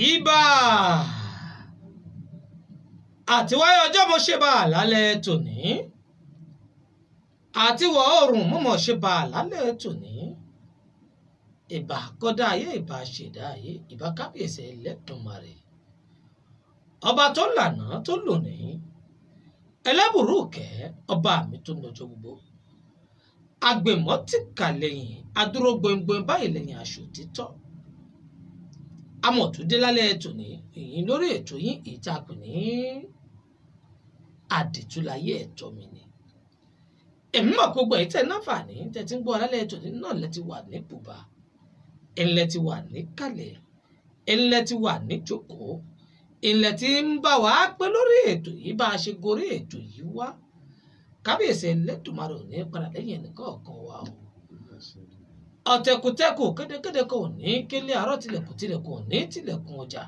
Ibà àtiwáyé ọjọ́ mo ṣe bá lálẹ́ tòní àtiwọ̀ oòrùn mo mọ̀ ṣe bá lálẹ́ tòní ìbà kọ́dá ayé ìbà ṣẹ̀dá ayé ìbà kábíyèsí Ẹlẹ́dùmarè ọba tó lànà tó lónìí ẹlẹ́bùrú kẹ́ ọba mi tó lọ́jọ́ gbogbo agbèmọ́ ti kà lẹ́yìn adúró gbẹngbẹng báyìí lẹ́yìn aṣọ títọ́ amọ̀túndé lálẹ́ tòní ìyìn lórí ètò yín ìtàkùn ní àdìtúláyé ẹ̀tọ́ mi ni èmi mọ̀ gbogbo ẹ̀ tẹ̀ náfààní tẹ̀ tí ń gbọ́ lálẹ́ tòní náà lẹ́ ti wà ní bùbá ẹ̀ńlẹ́ ti wà ní kàlẹ̀ ẹ̀ńlẹ́ ti wà ní jókòó ẹ̀ńlẹ́ ti ń bá wa pé lórí ètò yìí bá a ṣe gorí ètò yìí wá kábíyèsí Ẹlẹ́dùmarè ò ní padà lẹ́yìn ẹnìkan ọ̀kan wa o ọ̀tẹ̀kùtẹ̀kù kédekéde kò ní kélé àárọ̀ tilẹ̀kùn tilẹ̀kùn ní tilẹ̀kùn ọjà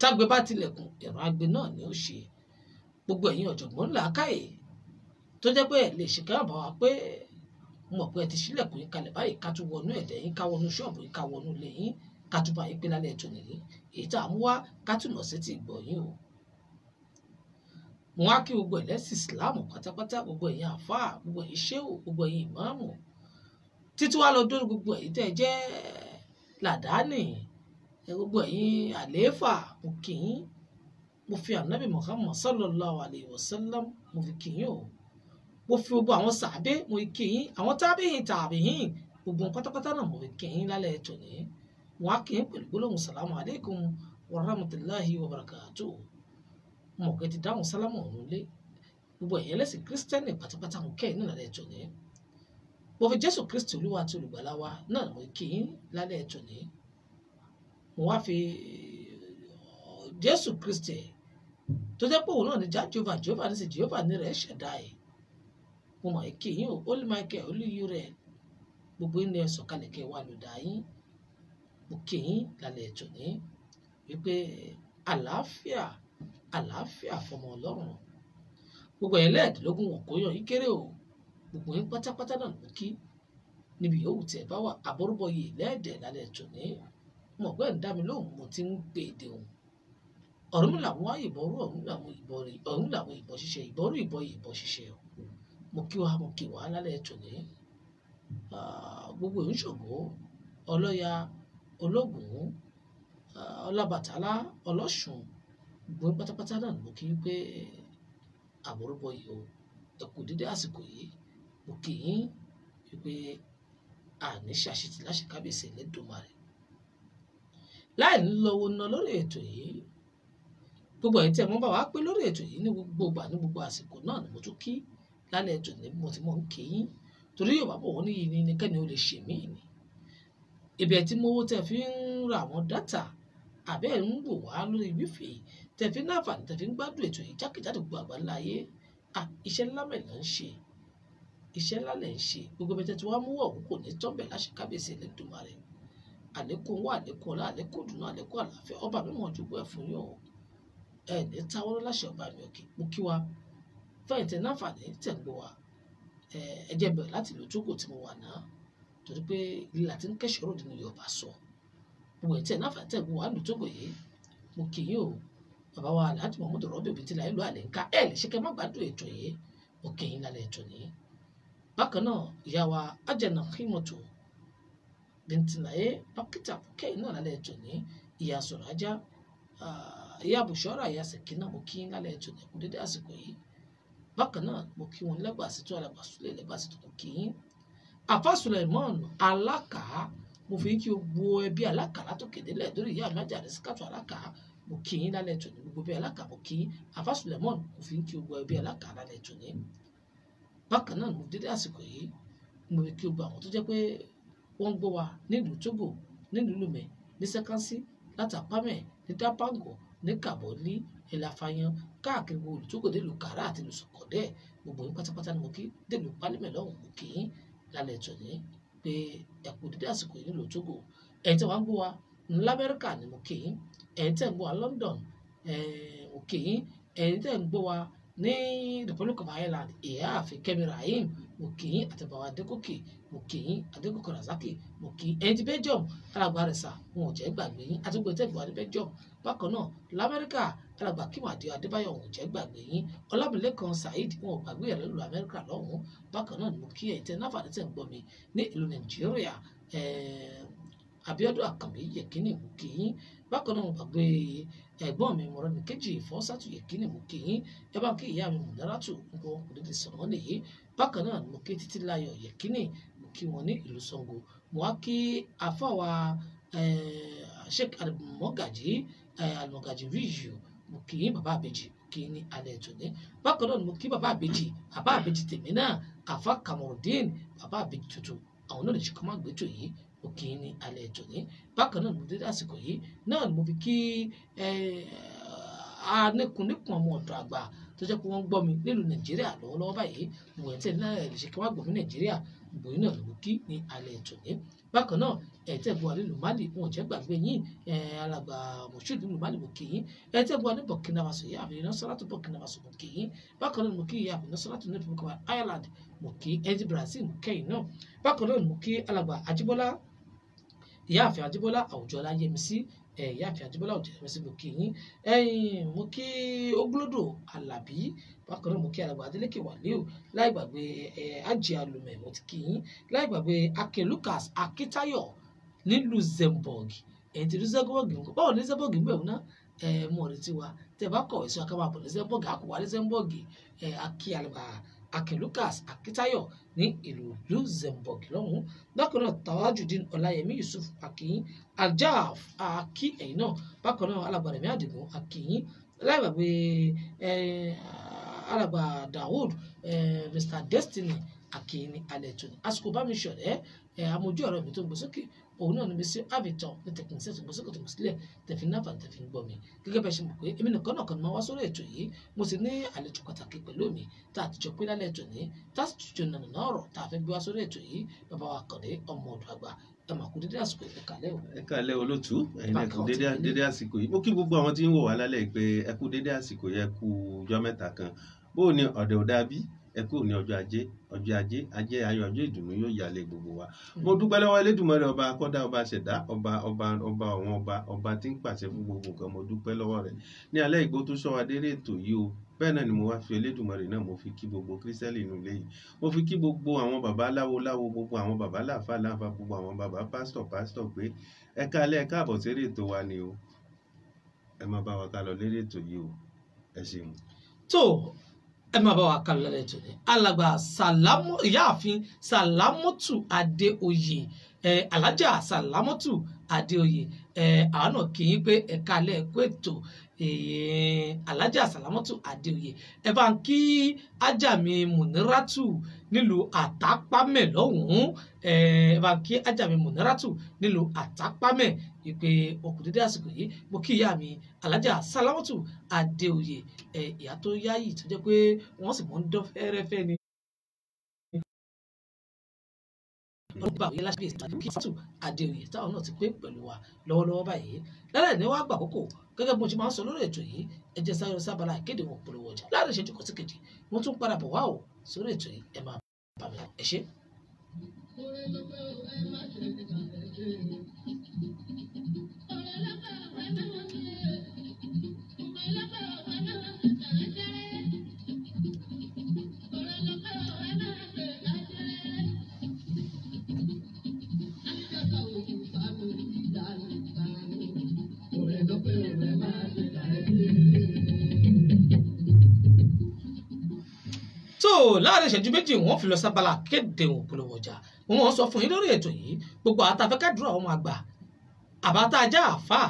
tágbé bá tilẹ̀kùn ìran agbe náà ni ó ṣe gbogbo ẹ̀yin ọ̀jọ̀gbọ́n làákàyè tó jẹ́ pé ẹ̀ lè ṣe káàbà wá pé mọ̀ pé ẹ ti ṣílẹ̀kùn yín kalẹ̀ báyìí ká tún wọnú ẹ̀dẹ̀ yín ká wọnú ṣọ́ọ̀bù yín ká wọnú ilé yín ká tún bá yín pé lálẹ́ ètò nìyí èyí tá a mú wá ká tún lọ sí ti ìgbọ̀ yín o. mo wá kí gbogbo ẹlẹ́sìn ìsìláàmù pátápátá gbogbo ẹ̀yin àfáà gbogbo ẹ̀yin ṣéwù gbogbo ẹ̀yin ìmáàmù títí wá lọ dórí gbogbo ẹ̀yin tẹ́ ẹ jẹ́ làdáni gbogbo ẹ̀yin àlééfà mo kì í mo fi ànábì Muhammad sallallahu alayhi wa sallam mo fi kì í o mo fi gbogbo àwọn sàbẹ mo kì í àwọn tábìyìn gbogbo pátápátá náà mo fi kì í lálẹ́ tòní wọn á kì í pẹ̀lú gbólóhùn salamu alaykum wa rahmatulahi wa barakatuh mo kẹ́ ti dáhùn sálámù ọ̀hún lé gbogbo ẹ̀yin ẹlẹ́sìn kírísítẹ́nì pátápátá mo kẹ́ ẹ̀ ní lálẹ́ tòní mo fi Jésù Kristi Olúwa àti olùgbàlà wa náà mo kì í lálẹ́ tòní mo wá fi Jésù Kristi tó jẹ́ pé òun náà ní Jehovah ní sí Jehovah ní rẹ̀ ṣẹ̀dá ẹ̀ mo mọ̀ kí yín o Holy Michael olúyú rẹ̀ gbogbo ní ẹ̀ sọ̀kalẹ̀ kẹ́ wà lòdà yín mo kí yín lálẹ́ tòní wípé àlàáfíà fọmọ Ọlọ́run gbogbo ẹ̀ lẹ́ẹ̀dínlógún wọn kò yàn yín kéré o gbogbo yín pátápátá náà ló kí níbi yòówù tí ẹ bá wà àbọrúbọyè lẹ́ẹ̀dẹ̀ lálẹ́ tòní mo gbẹ́ ń dá mi lóhùn mo ti ń gbé èdè òun ọ̀run mi làwọn ìbọrú ọ̀run làwọn ìbọn ṣiṣẹ́ ìbọrú ìbọn ṣiṣẹ́ o mo kí wa lálẹ́ tòní gbogbo ìṣògo ọlọ́ya ológun ọlábàtálá ọlọ́ṣun gbogbo pátápátá náà mo kí pé àbọrúbọyè o ẹkù dídé àsìkò yìí mo kì í wípé àní ṣàṣetì láṣẹ kábíyèsí Ẹlẹ́dùmarè láì lọ́wọ́ ná lórí ètò yìí gbogbo ẹ̀yin tí ẹ mọ́ bá wá pé lórí ètò yìí ní gbogbo ìgbà ní gbogbo àsìkò náà ni mo tún kí lálẹ́ ètò ní mo ti mọ̀ ń kí yín torí Yorùbá bọ̀ wọ́n ní yìí ní kẹ́ni ó lè ṣe mí ni ibi ẹ̀ tí mowó tẹ̀ fi ń ra àwọn dátà àbẹ́ ẹ̀ ń wò wá lórí wífì tẹ̀ fi ń náfààní tẹ̀ fi ń gbádùn ètò yìí jákèjádò gbogbo àgbáńlá ayé iṣẹ́ ńlá mẹ́lẹ̀ ń ṣe iṣẹ́ ńlá lẹ̀ ń ṣe gbogbo ẹ̀bẹ̀ tẹ̀ tí wọ́n mú ọ̀hún kò ní tọ́bẹ̀ láṣẹ kábíyèsí Ẹlẹ́dùmarè àlékún wá àlékún ọlá àlékún dùnú àlékún àlàáfíà ọba mi mọ̀ jùgbọ́ ẹ̀ fún yín o ẹ̀ ní táwọn láṣẹ ọba mi òkè mo kí wa fẹ́yìntì náfààní tẹ̀ ń gbọ́ wa ẹ jẹ́ bẹ̀rẹ̀ láti ìlú Tógò tí mo wà náà torí pé ilé àti ń kẹ́sọ̀rọ̀ òdì ní Yorùbá sọ gbogbo ẹ̀ tí ẹ̀ náà fà tẹ̀ wà ní Tógò yìí mo kì í o bàbá wa Alhaji Muhammad Rabiu Obitila ìlú Àlẹ́ńká ẹ̀ lè ṣe kẹ́ má gbádùn ètò yìí mo kì í lálẹ́ ètò yìí bákan náà ìyá wa Ajana Khimatu Bintinaye dókítà kẹ́yìn náà lálẹ́ ètò yìí ìyá sọ̀rọ̀ ajá ìyá Bushora ìyá Sekina mo kí í lálẹ́ ètò yìí kú dédé àsìkò yìí bákan náà mo kí wọn lẹ́gbàásí tó alàgbàsílẹ̀ lẹ́gbàásí tó kí í Àfà Suleiman Alaka mo fi kí gbogbo ẹbí Alaka látòkè délẹ̀ lórí ìyá mi Àjàní Síkàtù Alaka mo kí í lálẹ́ ètò ní gbogbo ẹbí Alaka mo kí Àfà Suleiman mo fi kí gbogbo ẹbí Alaka lálẹ́ ètò ní bákan náà mo dédé àsìkò yìí mo fi kí gbogbo àwọn tó jẹ́ pé wọ́n ń gbọ́ wa nílùú Tógò nílùú Lùmẹ̀ ní Sẹ́kánsí látàpámẹ̀ ní Dápángọ̀ ní Kàbọ́lí Ìlàfàyàn káàkiri gbogbo olùtógò délùú Kàrà àti lùsọ̀kọ̀dẹ́ gbogbo yín pátápátá ni mo kí délùú Pálímẹ̀ lọ́hùn mo kí yín lálẹ́ ètò ní pé ẹ kú dédé àsìkò yìí nílùú Tógò ẹ̀yin tí wọ́n ń gbọ́ wa ní Amẹ́ríkà ni mo kí yín ẹ̀yin tí ń gbọ́ wa London mo kí yín ẹ̀yin tí ń gbọ́ wa ní Republic of Ireland ìyáàfin Kẹ́mi Rahim mo kí yín àti bàbá Adégòkè mo kí yín Adégòkè Razaki mo kí ẹ̀yin tí Belgium alàgbà Rẹ̀sà wọn ò jẹ́ gbàgbé yín àti gbogbo ìtẹ́gbọ̀n ní Belgium bákan náà lamẹ́ríkà alàgbà Kímàdé Adébáyọ̀ wọn ò jẹ́ gbàgbé yín Ọlámilẹ́kan Saheed wọn ò gbàgbé ẹ̀ lọ́lọ́ Amẹ́ríkà lọ́hùn-ún bákan náà ni mo kí ẹ̀yin tẹ́ náfààní tẹ́ ń gbọ́ mi ní ìlú Nàìjíríà Abíọ́dún Àkànbí Yẹ̀kínì mo kí yín bákan náà mo gbàgbé ẹ̀gbọ́n mi Mọ́rẹ́níkejì Fọ́sátù Yẹ̀kínì mo kí yín ẹ bá kí ìyá mi Mùdárátù nǹkan kò dédé sọ̀rọ̀ nìyí bákan náà mo kí Títílayọ̀ Yẹ̀kínì mo kí wọn ní ìlú Ṣàngó mo wá kí àfáwà Sheikh Al-Mogaji Ríyù mo kí yín bàbá àbèjì mo kí yín ní alẹ́ ètò ní bákan náà mo kí bàbá àbèjì tèmi náà Àfà Kamorudeen bàbá àbèjì tuntun àwọn náà lè ṣe kọ́ máa gbé tò yìí mo kí yín ní alẹ́ ètò ní bákan náà mo dé àsìkò yìí náà mo fi kí anìkùnìkùn ọmọ ọ̀dọ̀ àgbà tó jẹ́ pé wọ́n gbọ́ mi nílùú Nàìjíríà lọ́wọ́lọ́wọ́ báyìí mo ẹ̀ tẹ́ náà lè ṣe kí wọ́n gbọ́ mi Nàìjíríà gbogbo yín náà ló kí ní alẹ́ ètò ní bákan náà ẹ̀tẹ́ bu alẹ́ nílùú Mali wọn ò jẹ́ gbàgbé yín alàgbà Moshood nílùú Mali mo kí yín ẹ̀tẹ́ bu alẹ́ Burkina Faso yá àbí Nasratu Burkina Faso mo kí yín bákan náà mo kí yá àbí Nasratu ní Republic of Ireland mo kí ẹ̀dí Brazil mo kẹ́yìn náà bákan náà mo kí alàgbà Ajíbọ́lá ìyáàfin Ajíbọ́lá Àwùjọlá Yẹmisí ìyáàfin Ajíbọ́lá Àwùjọlá Yẹmisí mo kí yín mo kí Ogbólódò Àlàbí bákan náà mo kí alàgbà Adélékè Wàlíù láì gbàgbé Ájì Alùmẹ̀ mo ti kí yín láì gbàgbé Akin Lucas Akíntayọ̀ ní Luxembourg ẹ̀yìn tí Luxembourg ń kọ́ báwo ní Luxembourg ń bẹ̀rù náà mo rí tiwa tẹ̀ bá kọ̀wé sí akábàbọ̀ Luxembourg àkùwà Luxembourg akí alàgbà Akin Lucas Akíntayọ̀ ní ìlú Luxembourg lọ́hùn-ún bákan náà Tawajudeen Ọláyẹmí Yusuf akíyín Aljaf akí ẹ̀yìn náà bákan náà alàgbà Rẹ̀mí Àdìgún akíyín láì gbàgbé alàgbà Dawood Mr Destiny akíyín ní alẹ́ tó ní àsìkò bá mi ṣọ̀rẹ́ amójú ọ̀rọ̀ mi tó ń gbé sókè òun náà ni mi sí Aviton ní tẹkinísẹ́ tó ń gbé sókè tó ń gbé sílẹ̀ tẹ̀fí náà tẹ̀fí ń gbọ́ mi gẹ́gẹ́ bẹ́ẹ̀ ṣe mọ̀ pé èmi nìkan náà kan máa wá sórí ètò yìí mo sì ní àlejò pàtàkì pẹ̀lú mi tá a ti jọ pé lálẹ́ ètò ní tá a sì jọ nànà náà ọ̀rọ̀ tá a fẹ́ gbé wá sórí ètò yìí bàbá wa Kàndé ọmọ ọ̀dọ̀ àgbà ẹ máa kú dédé àsìkò yìí kálẹ̀ o. ẹ kálẹ̀ olótú ẹ̀yin ẹ kú dédé àsìkò yìí mo kí gbogbo àwọn tí ń wò wá lálẹ́ pé ẹ kú dédé àsìkò yìí ẹ kú ọjọ́ mẹ́ta kan bó o ní ọ̀dẹ̀ òdà bí ẹ kú ní ọjọ́ ajé ayọ̀ ọjọ́ ìdùnnú yóò yálé gbogbo wa mo dúpẹ́ lọ́wọ́ Elédùmarè ọba akọ́dá ọba ṣẹ̀dá ọba tí ń pàṣẹ fún gbogbo nǹkan mo dúpẹ́ lọ́wọ́ rẹ̀ ní alẹ́ ìgbó tó sọ wa dérè ètò yìí o bẹ́ẹ̀ náà ni mo wá fi Elédùmarè náà mo fi kí gbogbo kírísítẹ́lì inú ilé yìí mo fi kí gbogbo àwọn bàbá láwo gbogbo àwọn bàbá láàfà gbogbo àwọn bàbá pásítọ̀ pé ẹ káalẹ́ ẹ káàbọ̀ sérè ètò wa ni o ẹ máa bá wa ká lọ lérè ètò yìí o ẹ ṣeun. tó ẹ máa bá wa kà lọ́lẹ̀ tó ní alàgbà ìyáàfin Sàlámọ́tù Adéoyè alájà Sàlámọ́tù Adéoyè àwọn náà kì í pé ẹ̀ka alẹ́ ẹ̀kọ́ ètò alájà Sàlámọ́tù Adéoyè ẹ bá ń kí ájà mi Mùnírátù nílùú Àtápámẹ̀ lọ́hùn-ún ẹ bá ń kí ájà mi Mùnírátù nílùú Àtápámẹ̀ ìpè òkú dédé àsìkò yìí mo kí ìyá mi alájà Sàlámọ́tù Adéoyè ìyá tó yáyì tó jẹ́ pé wọ́n sì mọ́ ń dán fẹ́rẹ́fẹ́ ni. Ọlọ́gbà òye láti bí Sàlámọ́tù Adéoyè táwọn náà ti pé pẹ̀lú wa lọ́wọ́lọ́wọ́ báyìí lálẹ́ ní wàá gbà àkókò gẹ́gẹ́ bí mo ṣe máa ń sọ lórí ètò yìí ẹ jẹ́ sáré sábàlá ìkéde wọn polówó ọjà láàrin ìṣẹ́jú kan sí kejì wọ́n tún padà bọ̀ wá o sórí ètò yìí ẹ máa bá mi ẹ ṣé. láàrin ìṣẹ́jú méjì wọ́n fi lọ sábàlá kéde òun polówó ọjà wọ́n sọ fún yín lórí ètò yìí gbogbo àtàfẹ́kẹ́dúrà ọmọ àgbà àbátájá àfà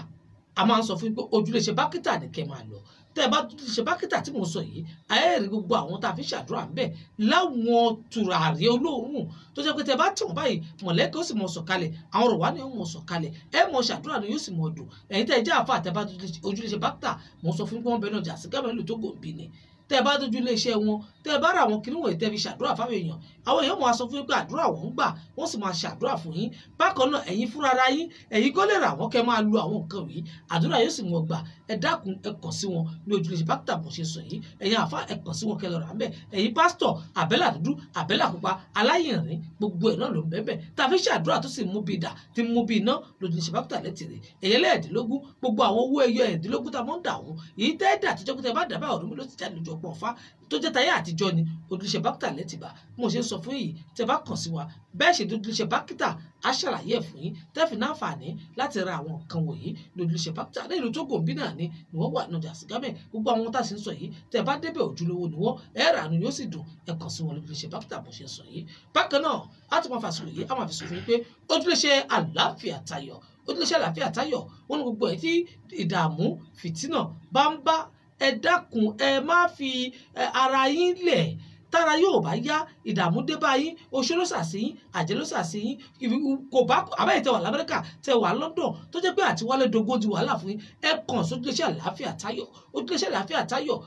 a máa ń sọ fún yín pé ojúlé ṣe bákítà ní kẹ́ máa lọ tẹ́ ẹ bá ṣe bákítà tí mo sọ yìí ayẹ́rìí gbogbo àwọn tá a fi ṣàdúrà ń bẹ̀ láwọn tùràrí olóòórùn tó jẹ́ pé tẹ́ ẹ bá tì wọ́n báyìí mọ̀lẹ́kẹ́ ó sì mọ̀ sọ̀kalẹ̀ àwọn ọ̀rọ̀ wá ní ọmọ sọ̀kalẹ̀ ẹ mọ̀ ṣàdúrà ni yóò sì mọ̀ dùn ẹ̀yin tẹ́ ẹ jẹ́ àfà tẹ́ bá ojúlé ṣe bákítà mo sọ fún yín pé wọ́n bẹ náà jà sí gámẹ́lì tó gòǹbì ni tẹ́ ẹ bá dojú ilé iṣẹ́ wọn tẹ́ ẹ bá ra àwọn kìnìún wọ̀nyí tẹ́ fi ṣàdúrà fáwọn èèyàn àwọn èèyàn máa sọ fún yín pé àdúrà wọn ń gbà wọ́n sì máa ṣàdúrà fún yín bákan náà ẹ̀yin fúnra ara yín ẹ̀yin kò lè rà wọ́n kẹ́ máa lo àwọn nǹkan yìí àdúrà yóò sì mọ̀ gbà ẹ dákun ẹ kàn sí wọn ní ojúlé ṣe bákítà bó ṣe sọ yìí ẹ̀yin àfa ẹ kàn sí wọn kẹ́ lọ rà ń bẹ̀ ẹ̀yin pásítọ̀ àbẹ́là dúdú àbẹ́là pupa aláyìnrín gbogbo ẹ̀ náà ló ń bẹ́ẹ̀ bẹ́ẹ̀ tá a fi ṣàdúrà tó sì mú bí dà tí mú bí iná lójúlé ṣe bákítà lẹ́tìrì ẹ̀yẹ lẹ́ẹ̀dínlógún gbogbo àwọn owó ẹyọ ẹ̀ẹ́dínlógún tá a mọ̀ ń dà wọ́n èyí tẹ́ dà àtijọ́ pé tẹ́ bá dà bá ọ̀rọ̀ mi ló ti jáde lójú ọpọ̀ ọ̀fá tó jẹ́ táyé àtijọ́ ni ojúlé bákítà lẹ́tìbà mo ṣe ń sọ fún yìí tẹ́ bá kàn sí wa bẹ́ẹ̀ ṣe ojúlé bákítà á ṣàlàyé ẹ̀ fún yín tẹ́ fi náǹfààní láti ra àwọn nǹkan wọ̀nyí lójúlé bákítà ní ìlú Tógò bí náà ni wọ́n wà náà jàsí gámẹ̀ gbogbo àwọn tá a sì ń sọ yìí tẹ́ bá débẹ̀ ojúlówó ni wọ́n ẹ̀ rà nù yóò sì dùn ẹ̀ kàn sí wọn lójúlé bákítà bó ṣe ń sọ yìí bákan náà á tún máa fàṣọ yìí á máa fi sọ fún yín pé ojúlé àlàáfíà tayọ̀ ojúlé àlàáfíà tayọ̀ wọn ni gbogbo ẹ̀ tí ìdààmú fìtínà bá ń bá ẹ dákun ẹ má fi ara yín lẹ̀ tára yóò bá yá ìdààmú dé bá yín oṣó ló sàsí yín àjẹ́ ló sàsí yín kò bá àbẹ́yẹ tẹ wà lamẹ́ríkà tẹ wà London tó jẹ́ pé àti wálé dogun di wàhálà fún yín ẹ kàn sójúléṣẹ́ àlàáfíà táyọ̀ ojúléṣẹ́ àlàáfíà táyọ̀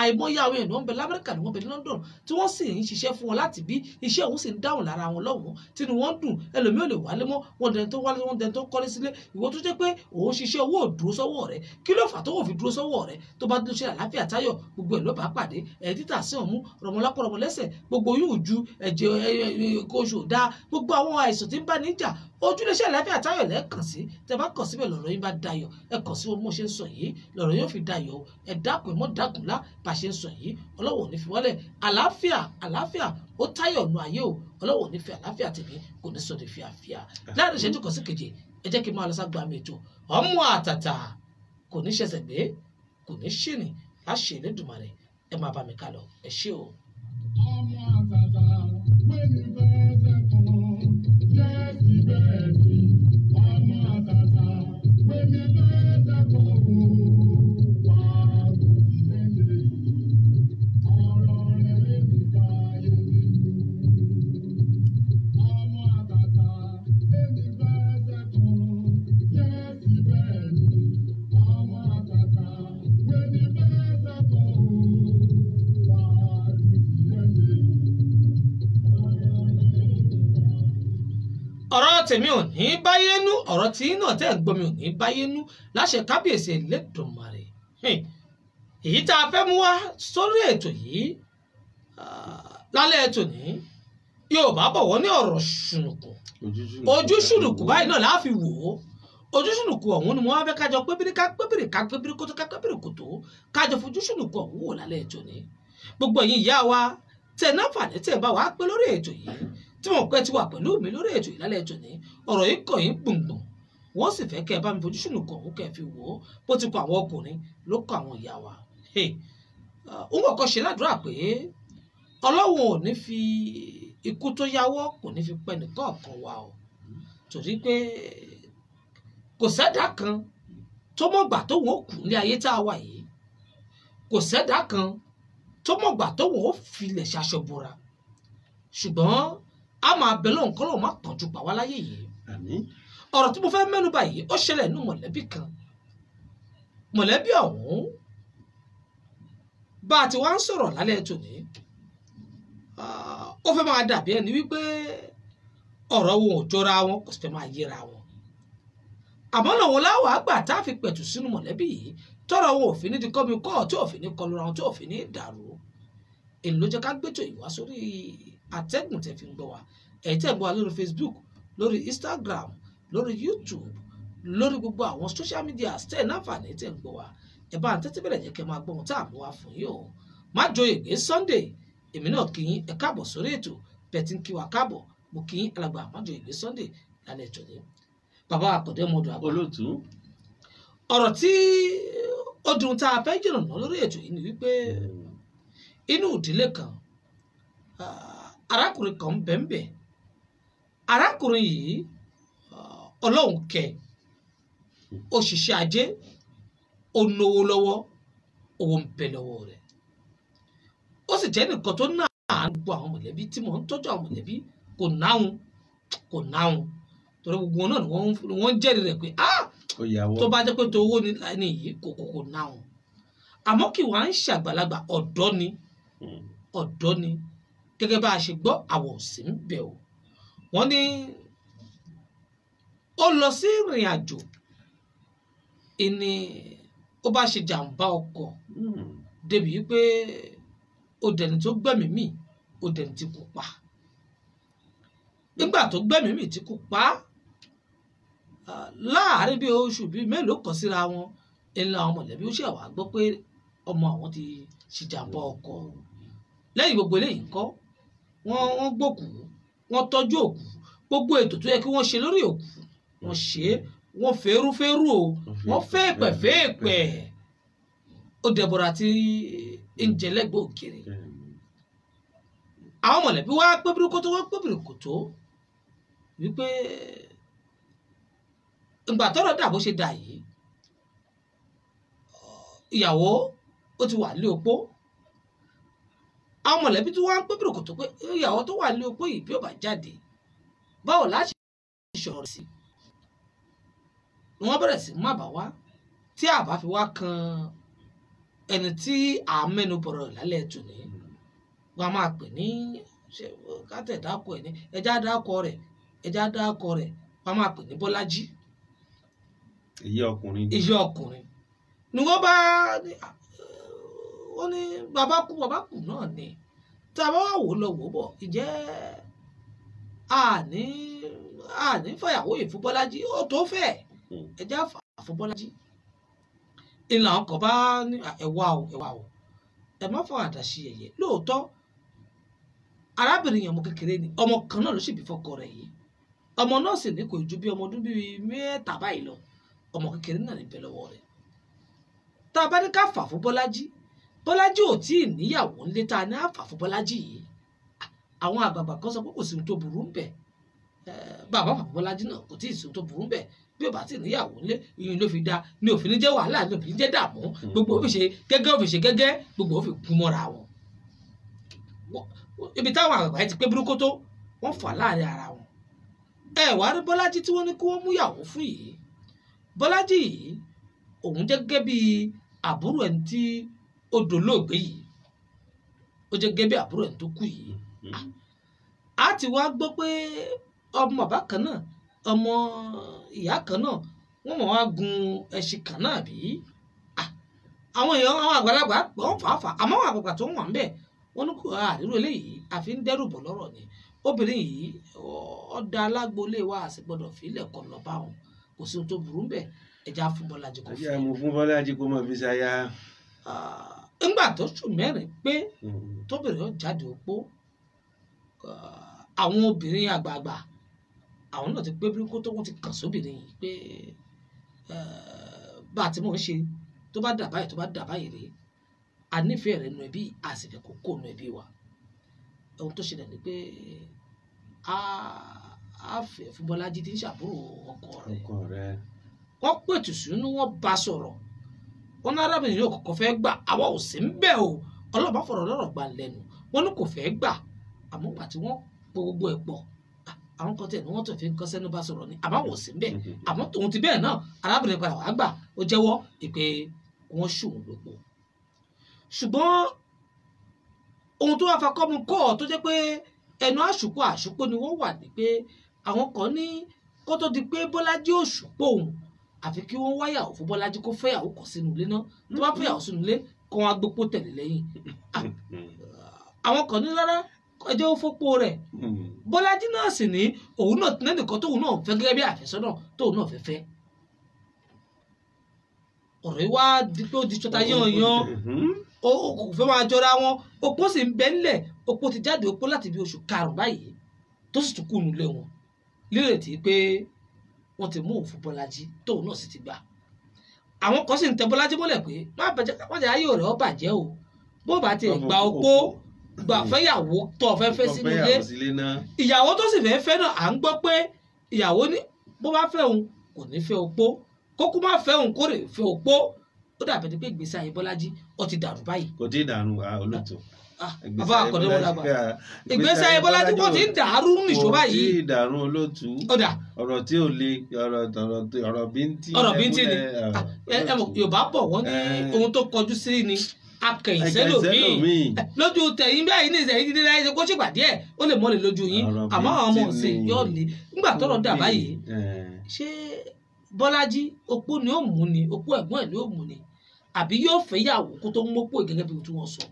àìmọye àwọn èèyàn ń bẹ lamẹ́ríkà ni wọ́n bẹ ní London tí wọ́n sì ń ṣiṣẹ́ fún wọn láti bí iṣẹ́ òun sì ń dáhùn lára wọn lọ́wọ́ tínú wọn dùn ẹlòmíì ò lè wálé mọ́ wọn dẹni tó wálé wọn dẹni tó kọ́lé sílé ìwọ tó jẹ́ pé òun ṣiṣẹ́ owó dúró sọ́wọ́ rẹ̀ kí ló fà tó wò fi dúró sọ́wọ́ rẹ̀ tó bá dúró ṣe àlàáfíà táyọ̀ gbogbo ẹ̀ ló bá pàdé ẹ̀ títà sí ọ̀mú rọmọlápọ̀ rọmọlẹ́sẹ̀ gbogbo yóò ju ẹ̀jẹ̀ oṣù dá gbogbo àwọn àìsàn tí ń bá níjà ojúléṣẹ́ àlàáfíà táyọ̀ lẹ́ẹ̀kan sí tẹ bá kàn síbẹ̀ lọ́rọ̀ yín bá dayọ̀ ẹ kàn sí wọn mo ṣe ń sọ yìí lọ́rọ̀ yóò fi dayọ̀ ẹ dákun mọ́ dákun lá bá ṣe ń sọ yìí ọlọ́wọ́ ò ní fi wọ́lẹ̀ àlàáfíà ó táyọ̀ nù ayé o ọlọ́wọ́ ò ní fi àlàáfíà tèmi kò ní sọ de fíafíà láàrin ìṣẹ́jú kan sí keje ẹ jẹ́ kí n máa lọ ságbá mi ètò ọmọ àtàtà kò ní ṣẹ̀ṣẹ̀ gbé kò ní ṣìnì láṣẹ Elédùmarè ẹ máa bá mi ká lọ ẹ ṣé o. Ọmọ àtàtà wẹ́ni bẹ́ẹ̀ sẹ́kọ̀ọ́ yẹ́sì bẹ́ẹ̀ ni ọmọ àtàtà wẹ́ni bẹ́ẹ̀ sẹ́kọ̀ọ́ wà lóṣì lẹ́yìn ọ̀rọ̀ rẹ̀ lẹ́bi ká yé nínú. Ọmọ àtàtà wẹ́ni bẹ́ẹ̀ sẹ́kọ̀ọ́ yẹ́sì bẹ́ẹ̀ ni ọmọ àtàtà wẹ́ni bẹ́ẹ̀ sẹ́kọ̀ọ́. ọ̀rọ̀ tèmi ò ní báyé nú ọ̀rọ̀ tí náà tẹ́ ẹ̀ gbọ́ mi ò ní báyé nú láṣẹ kábíyèsí Elédùmarè èyí tá a fẹ́ mú wá sórí ètò yìí lálẹ́ ètò ní Yorùbá bọ̀ wọ́n ní ọ̀rọ̀ ṣùnùkùn ojú ṣùnùkùn báyìí náà láàfin wò ó ojú ṣùnùkùn ọ̀hún ni mo wá fẹ́ kájọ pébìrì kótó ká pébìrì kótó kájọ fojú ṣùnùkùn ọ̀hún wò lálẹ́ ètò ní gbogbo ẹ̀yin ìyá wa tẹ̀ náà fàdé tẹ̀ bá wa pé lórí ètò yìí tí wọn pẹ́ ti wà pẹ̀lú mi lórí ètò ìlálẹ́ ètò ní ọ̀rọ̀ yìí kàn yín gbùngbùn wọ́n sì fẹ́ kẹ́ ẹ bá mi fojú sùnù kàn ó kẹ́ ẹ fi wò ó bó ti kọ àwọn ọkùnrin ló kọ àwọn ìyá wa. òun kọ̀ọ̀kan ṣe ládùúrà pé Ọlọ́run ò ní fi ikú tó yáwọ́ kò ní fi pẹ́ nìkọ̀ọ̀kan wa o torí pé kò sẹ́dá kan tó mọ̀gbà tó wọn ó kù ní ayé tá a wà yìí kò sẹ́dá kan tó mọ̀gbà tó wọn ó filẹ̀ ṣaṣọbora ṣùgbọ́n a máa bẹ lóhùn kọ́ lóhùn má kánjú pa wá láyé yìí. ọ̀rọ̀ tí mo fẹ́ mẹ́nu bà yìí ó ṣẹlẹ̀ nínú mọ̀lẹ́bí kan mọ̀lẹ́bí ọ̀hún bá a ti wá ń sọ̀rọ̀ lálẹ́ tòní ó fẹ́ máa dàbí ẹni wípé ọ̀rọ̀ wọn ò jọra wọn kò sì fẹ́ máa yẹra wọn àmọ́ lòun láwọ̀ àgbà tá a fi pẹ̀tù sínú mọ̀lẹ́bí yìí tọ́rọ̀ wọn ò fi ní di kọ́mi kọ́ tí ò fi ní kọlu ra wọn tí ò fi ní dàrú èlò ló jẹ́ ká gbẹ́tò ìwá sórí àtẹ́gùn tẹ́ fi ń gbọ́ wa ẹ̀yin tẹ́ ń gbọ́ wa lórí Facebook, lórí Instagram, lórí YouTube, lórí gbogbo àwọn social media tẹ́ ẹ̀ náfààní tẹ́ ń gbọ́ wa ẹ bá ń tẹ́tí bẹ̀rẹ̀ jẹ́ kẹ́ máa gbọ́ ohun tá à ń bọ̀ wá fún yín o. Májòyègbé Sunday èmi náà kí yín ẹ káàbọ̀ sórí ètò bẹ́ẹ̀ tí ń kí wa káàbọ̀ mo kí yín alàgbà Májòyègbé Sunday lálẹ́ ìjọ ní. Bàbá Àkàndé Ọmọdọ̀ àgbà olóòtú. ọ̀rọ̀ tí ó dùn tá a fẹ́ jìnnà lórí ètò yìí ni wípé inú ìdílé kan arákùnrin kan bẹ́ẹ̀nbẹ́ arákùnrin yìí ọlọ́run kẹ́ òṣìṣẹ́ ajé ó náwó lọ́wọ́ owó ń bẹ lọ́wọ́ rẹ̀ ó sì jẹ́ nìkan tó náà gbogbo àwọn mọ̀lẹ́bí tí mò ń tọ́jú àwọn mọ̀lẹ́bí kò náhun torí gbogbo wọn náà ni wọ́n ń jẹ́rìí rẹ̀ pé tó bá jẹ́ pé tó owó ní yìí kò náhun àmọ́ kí wọ́n á ń ṣàgbàlagbà ọ̀dọ́ ni gẹ́gẹ́ bá a ṣe gbọ́ àwọ̀ sí ń bẹ̀ o wọ́n ní ó lọ sí ìrìn àjò ìní ó bá ṣe jàǹbá ọkọ̀ débi pé ó dẹni tó gbẹ̀mí mì ó dẹni tí kò pa nígbà tó gbẹ̀mí mì tí kò pa láàárín bí oṣù bíi mélòó kan síra wọn ńlá àwọn mọ̀lẹ́bí ó ṣẹ̀wá gbọ́ pé ọmọ àwọn ti ṣe jàǹbá ọkọ̀ lẹ́yìn gbogbo eléyìí ńkọ́ wọ́n gbòkú wọ́n tọ́jú òkú gbogbo ètò tó yẹ kí wọ́n ṣe lórí òkú wọ́n ṣe é wọ́n fẹ́rúfẹ́rú o wọ́n fẹ́ẹ̀pẹ̀ ó dẹ̀bọ̀rà tí ń jẹ lẹ́gbẹ̀ẹ́ òkèrè àwọn mọ̀lẹ́bí wá pébìrìkòtò wípé ìgbà tọ́rọ̀ dà bó ṣe dà yìí ìyàwó ó ti wà lé opó àwọn mọ̀lẹ́bí tí wọ́n ń pébìrìkòtò pé ìyàwó tó wà lé opó yìí bí ó bá jáde báwo láti ṣọ̀rọ̀ sí wọ́n bẹ̀rẹ̀ sí má bà wá tí àbá fi wá kan ẹni tí à ń mẹ́nu bọ̀rọ̀ lálẹ́ tòní wọ́n á máa pè ní kátẹ̀ dákọ̀ ẹ̀ ní ẹja dákọ̀ rẹ̀ wọ́n á máa pè ní Bọ́lájí èyí ọkùnrin ni wọ́n bá wọ́n ní bàbá kú náà ni tá a bá wà wò lọ wò bọ̀ ìjẹ́ àní fàyàwó yìí fún Bọ́lájí ó tó fẹ́ ẹjá fà fún Bọ́lájí ìlànà ọkọ̀ bá ní ẹ̀wà o ẹ má fọ àdàṣe ẹ̀yẹ lóòótọ́ arábìnrin yẹn ọmọ kékeré ni ọmọ kan náà ló sì bí fọ́kọ rẹ̀ yìí ọmọ náà sì ní kò ju bí ọmọ ọdún bíi 7 báyìí lọ ọmọ kékeré náà níbẹ̀ lọ́wọ́ rẹ̀ tá a bá ní ká fà fún Bọ́lájí ò tí ì níyàwó ńlé tá a ní àfà fún Bọ́lájí yìí àwọn àgbààgbà kan sọ pé kò sí ohun tó burú ń bẹ̀ bàbá fà fún Bọ́lájí náà kò tí ì sí ohun tó burú ń bẹ̀ bí o bá ti níyàwó ńlé ìyẹn ló fi da ní òfin jẹ́ wàhálà ní òfin jẹ́ dààmú gbogbo ó fi ṣe gẹ́gẹ́ gbogbo ó fi gún mọ́ra wọn ibi táwọn àgbààgbà yẹn ti pé burúkú tó wọ́n fà láàrin ara wọn wàá rí Bọ́lájí tí wọ́n ní kí wọ́n mú ìyàwó fún yìí Bọ́lájí yìí òun jẹ́ gẹ́gẹ́ bí àbúrò ẹni tí ó dolóògbé yìí ó jẹ́ gẹ́gẹ́ bí àbúrò ẹni tó kú yìí a ti wá gbọ́ pé ọmọ bàbá kan náà ọmọ ìyá kan náà wọ́n mọ̀ wá gun ẹṣin kan náà bí àwọn èèyàn àwọn àgbàlagbà wọ́n fà á àmọ́ àwọn àgbàgbà tó ń wà ń bẹ̀ wọ́n ní kò àdúró eléyìí àfi ń dẹ́rù bọ̀ lọ́rọ̀ ni obìnrin yìí ọ̀dà alágbolé wa àti gbọ́dọ̀ fílẹ̀ kọ́ lọ bá wọn kò sí ohun tó burú ń bẹ̀ ẹja fún Bọ́lájí kò fi. ẹja mo fún Bọ́lájí kó mọ̀ fi ṣaya. ńgbà tó sùn mẹ́rin pé tóbìnrin ó jáde opó àwọn obìnrin àgbààgbà àwọn náà ti pé bí kó tó wọ́n ti kàn sóbìnrin yìí pé bá a ti mọ̀ ń ṣe tó bá dà báyìí rèé a nífẹ̀ẹ́ rẹ̀ nù ẹbí a sì fẹ́ kó kó nù ẹbí wa ohun tó ṣẹlẹ̀ ni pé a fẹ́ fún Bọ́lájí tí ń ṣàbúrò ọkọ rẹ̀ wọ́n pètù sínú wọ́n bá sọ̀rọ̀ wọn ní arábìnrin yóò kọ́kọ́ fẹ́ gbà àwa ò sí ń bẹ̀ o ọlọ́pàá fọ̀rọ̀ lọ́rọ̀ gbà lẹ́nu wọn ní kò fẹ́ gbà àmọ́ gbà tí wọ́n po gbogbo ẹ̀ pọ̀ àwọn kan tẹ̀ ní wọ́n tó fi ń kọ́ sẹ́nu bá sọ̀rọ̀ ni àmọ́ wò sí ń bẹ̀ àmọ́ tòun ti bẹ́ẹ̀ náà arábìnrin padà wàá gbà ó jẹ́wọ́ pé wọ́n ṣòun lópo ṣùgbọ́n ohun tó wá fakọ́ mu kọ́ ọ tó jẹ́ pé ẹnu àṣùpọ̀ ni wọ́n wà ní pé àwọn kan ní kó tó di pé Bọ́lájí ò ṣùpọ̀ òun àfi kí wọ́n wáyàwó fún Bọ́lájí kó fẹ́yàwó kọ̀ sínú ilé náà tó bá fẹ́yàwó sínú ilé kó wọn agbópo tẹ̀lé lẹ́yìn àwọn kan ní rárá ẹjọ́ ó fọ́pọ̀ rẹ̀ Bọ́lájí náà sì ní òun náà lẹ́nìkan tóun náà fẹ́ gẹ́gẹ́ bí àfẹ́sọ́nà tóun náà fẹ́ fẹ́ ọ̀rọ̀ yìí wá di pé ó di ṣọta yányan kò fẹ́ máa jọra wọn opó sì ń bẹ nílẹ̀ opó ti jáde opó láti bí oṣù karùn-ún báyìí tó sì tún kú nílé wọn lérètí pé wọ́n ti mú òun fún Bọ́lájí tóun náà sì ti gbà àwọn kan sì ń tẹ Bọ́lájí mọ́lẹ̀ pé má jẹ́ ayé rẹ̀ ó bàjẹ́ o bó bá ti gba opó gbà fẹ́yàwó tó fẹ́ fẹ́ sínú ilé ìyàwó tó sì fẹ́ fẹ́ náà à ń gbọ́ pé ìyàwó ní bó bá fẹ́ òun kò ní fẹ́ opó kókó má fẹ́ òun kó rè fẹ́ opó ó dàbẹ̀ ni pé ìgbésí ayé Bọ́lájí ó ti dàrú báyìí. kò tí ì dàrú olóòtú. bàbá àkọ́dé wọn dàgbà ìgbésí ayé Bọ́lájí kò tí ì dàrú nìṣó báyìí. kò tí ì dàrú olóòtú. ọ̀rọ̀ tí ò le ọ̀rọ̀ bíntín. ọ̀rọ̀ bíntín ni Yorùbá bọ̀ wọ́n ní ohun tó kọjú sí ni akẹ̀yìnsẹ́lòmíì lójú tẹ̀yìn bẹ́ẹ̀ ní ìsẹ̀yìn dídé láyé ṣe kó ṣègbà díẹ̀ ó lè mọ́lẹ̀ lójú yín àmọ́ àwọn ọmọ ọ̀sìn yóò lè nígbà tọ́rọ̀ dà báyìí ṣé Bọ́lájí opó ni ó mú ni opó ẹ̀gbọ́n ẹ̀ ni ó mú ni àbí yóò fẹ́ ìyàwó kó tó mọ́pò gẹ́gẹ́ bí tí wọ́n sọ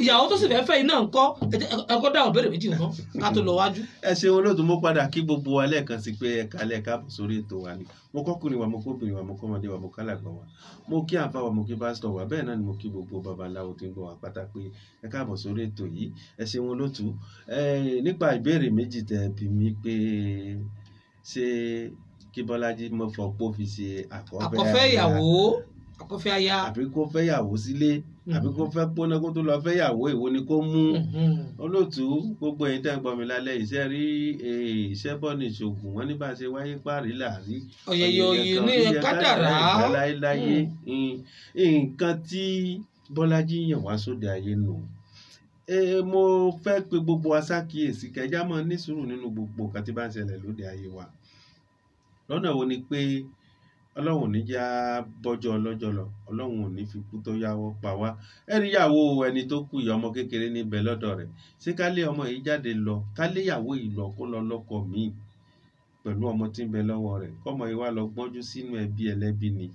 ìyàwó tó sì fẹ́ fẹ́ iná ńkọ́ ẹ̀kọ́ dáhùn béèrè méjì nǹkan ká tó lọ wájú. ẹ ṣeun olóòtú mo padà kí gbogbo wa lẹ́ẹ̀kan sí pé ẹ̀ka lẹ́ẹ̀ka sórí ètò wa ni mo kọ́kùnrin wa mo kóbìnrin wa mo kọ́mọdé wa mo kálàgbà wa mo kí àǹfà wa mo kí pásítọ̀ wa bẹ́ẹ̀ náà ni mo kí gbogbo babaláwo tí ń gbọ́ wa pátá pé ẹ káàbọ̀ sórí ètò yìí ẹ ṣeun olóòtú nípa ìbéèrè méjì tẹ́ bí mi pé ṣé kí Bọ́lájí mo fọpọ́ fi ṣe àkọ́fẹ́ ìyàwó àkọ́fẹ́ aya àbí kó fẹ́ yàwó sílé àbí kó fẹ́ pọ́nà kó tó lọ fẹ́ yàwó èwo ni kó mú olóòtú gbogbo ẹ̀yin tẹ́ ń gbọ́ mi lálẹ́ iṣẹ́ rí iṣẹ́ bọ́ ní ìṣògùn wọn ní bá a ṣe wáyé párí láàrí ọ̀yẹ̀yẹ̀ òyìn ní kádàrá láéláyé nǹkan tí Bọ́lájí yàn wá sóde ayé nù mo fẹ́ pe gbogbo aṣákìyèsí kẹjá mọ́ ní sùúrù nínú gbogbo nǹkan tí bá ń ṣẹlẹ̀ lóde ayé wa lọ́nà wo ni pé ọlọ́run ò ní já bọ́jọ́ ọlọ́jọ́ lọ ọlọ́run ò ní fi kú tó yáwọ́ pa wá ẹ̀ríyàwó ẹni tó kú ìyá ọmọ kékeré níbẹ̀ lọ́dọ̀ rẹ̀ ṣé ká lé ọmọ yìí jáde lọ ká lé ìyàwó yìí lọ kó lọ lọ́kọ míì pẹ̀lú ọmọ tí ń bẹ lọ́wọ́ rẹ̀ kọ́mọ yìí wá lọ gbọ́njú sínú ẹbí ẹlẹ́bí ni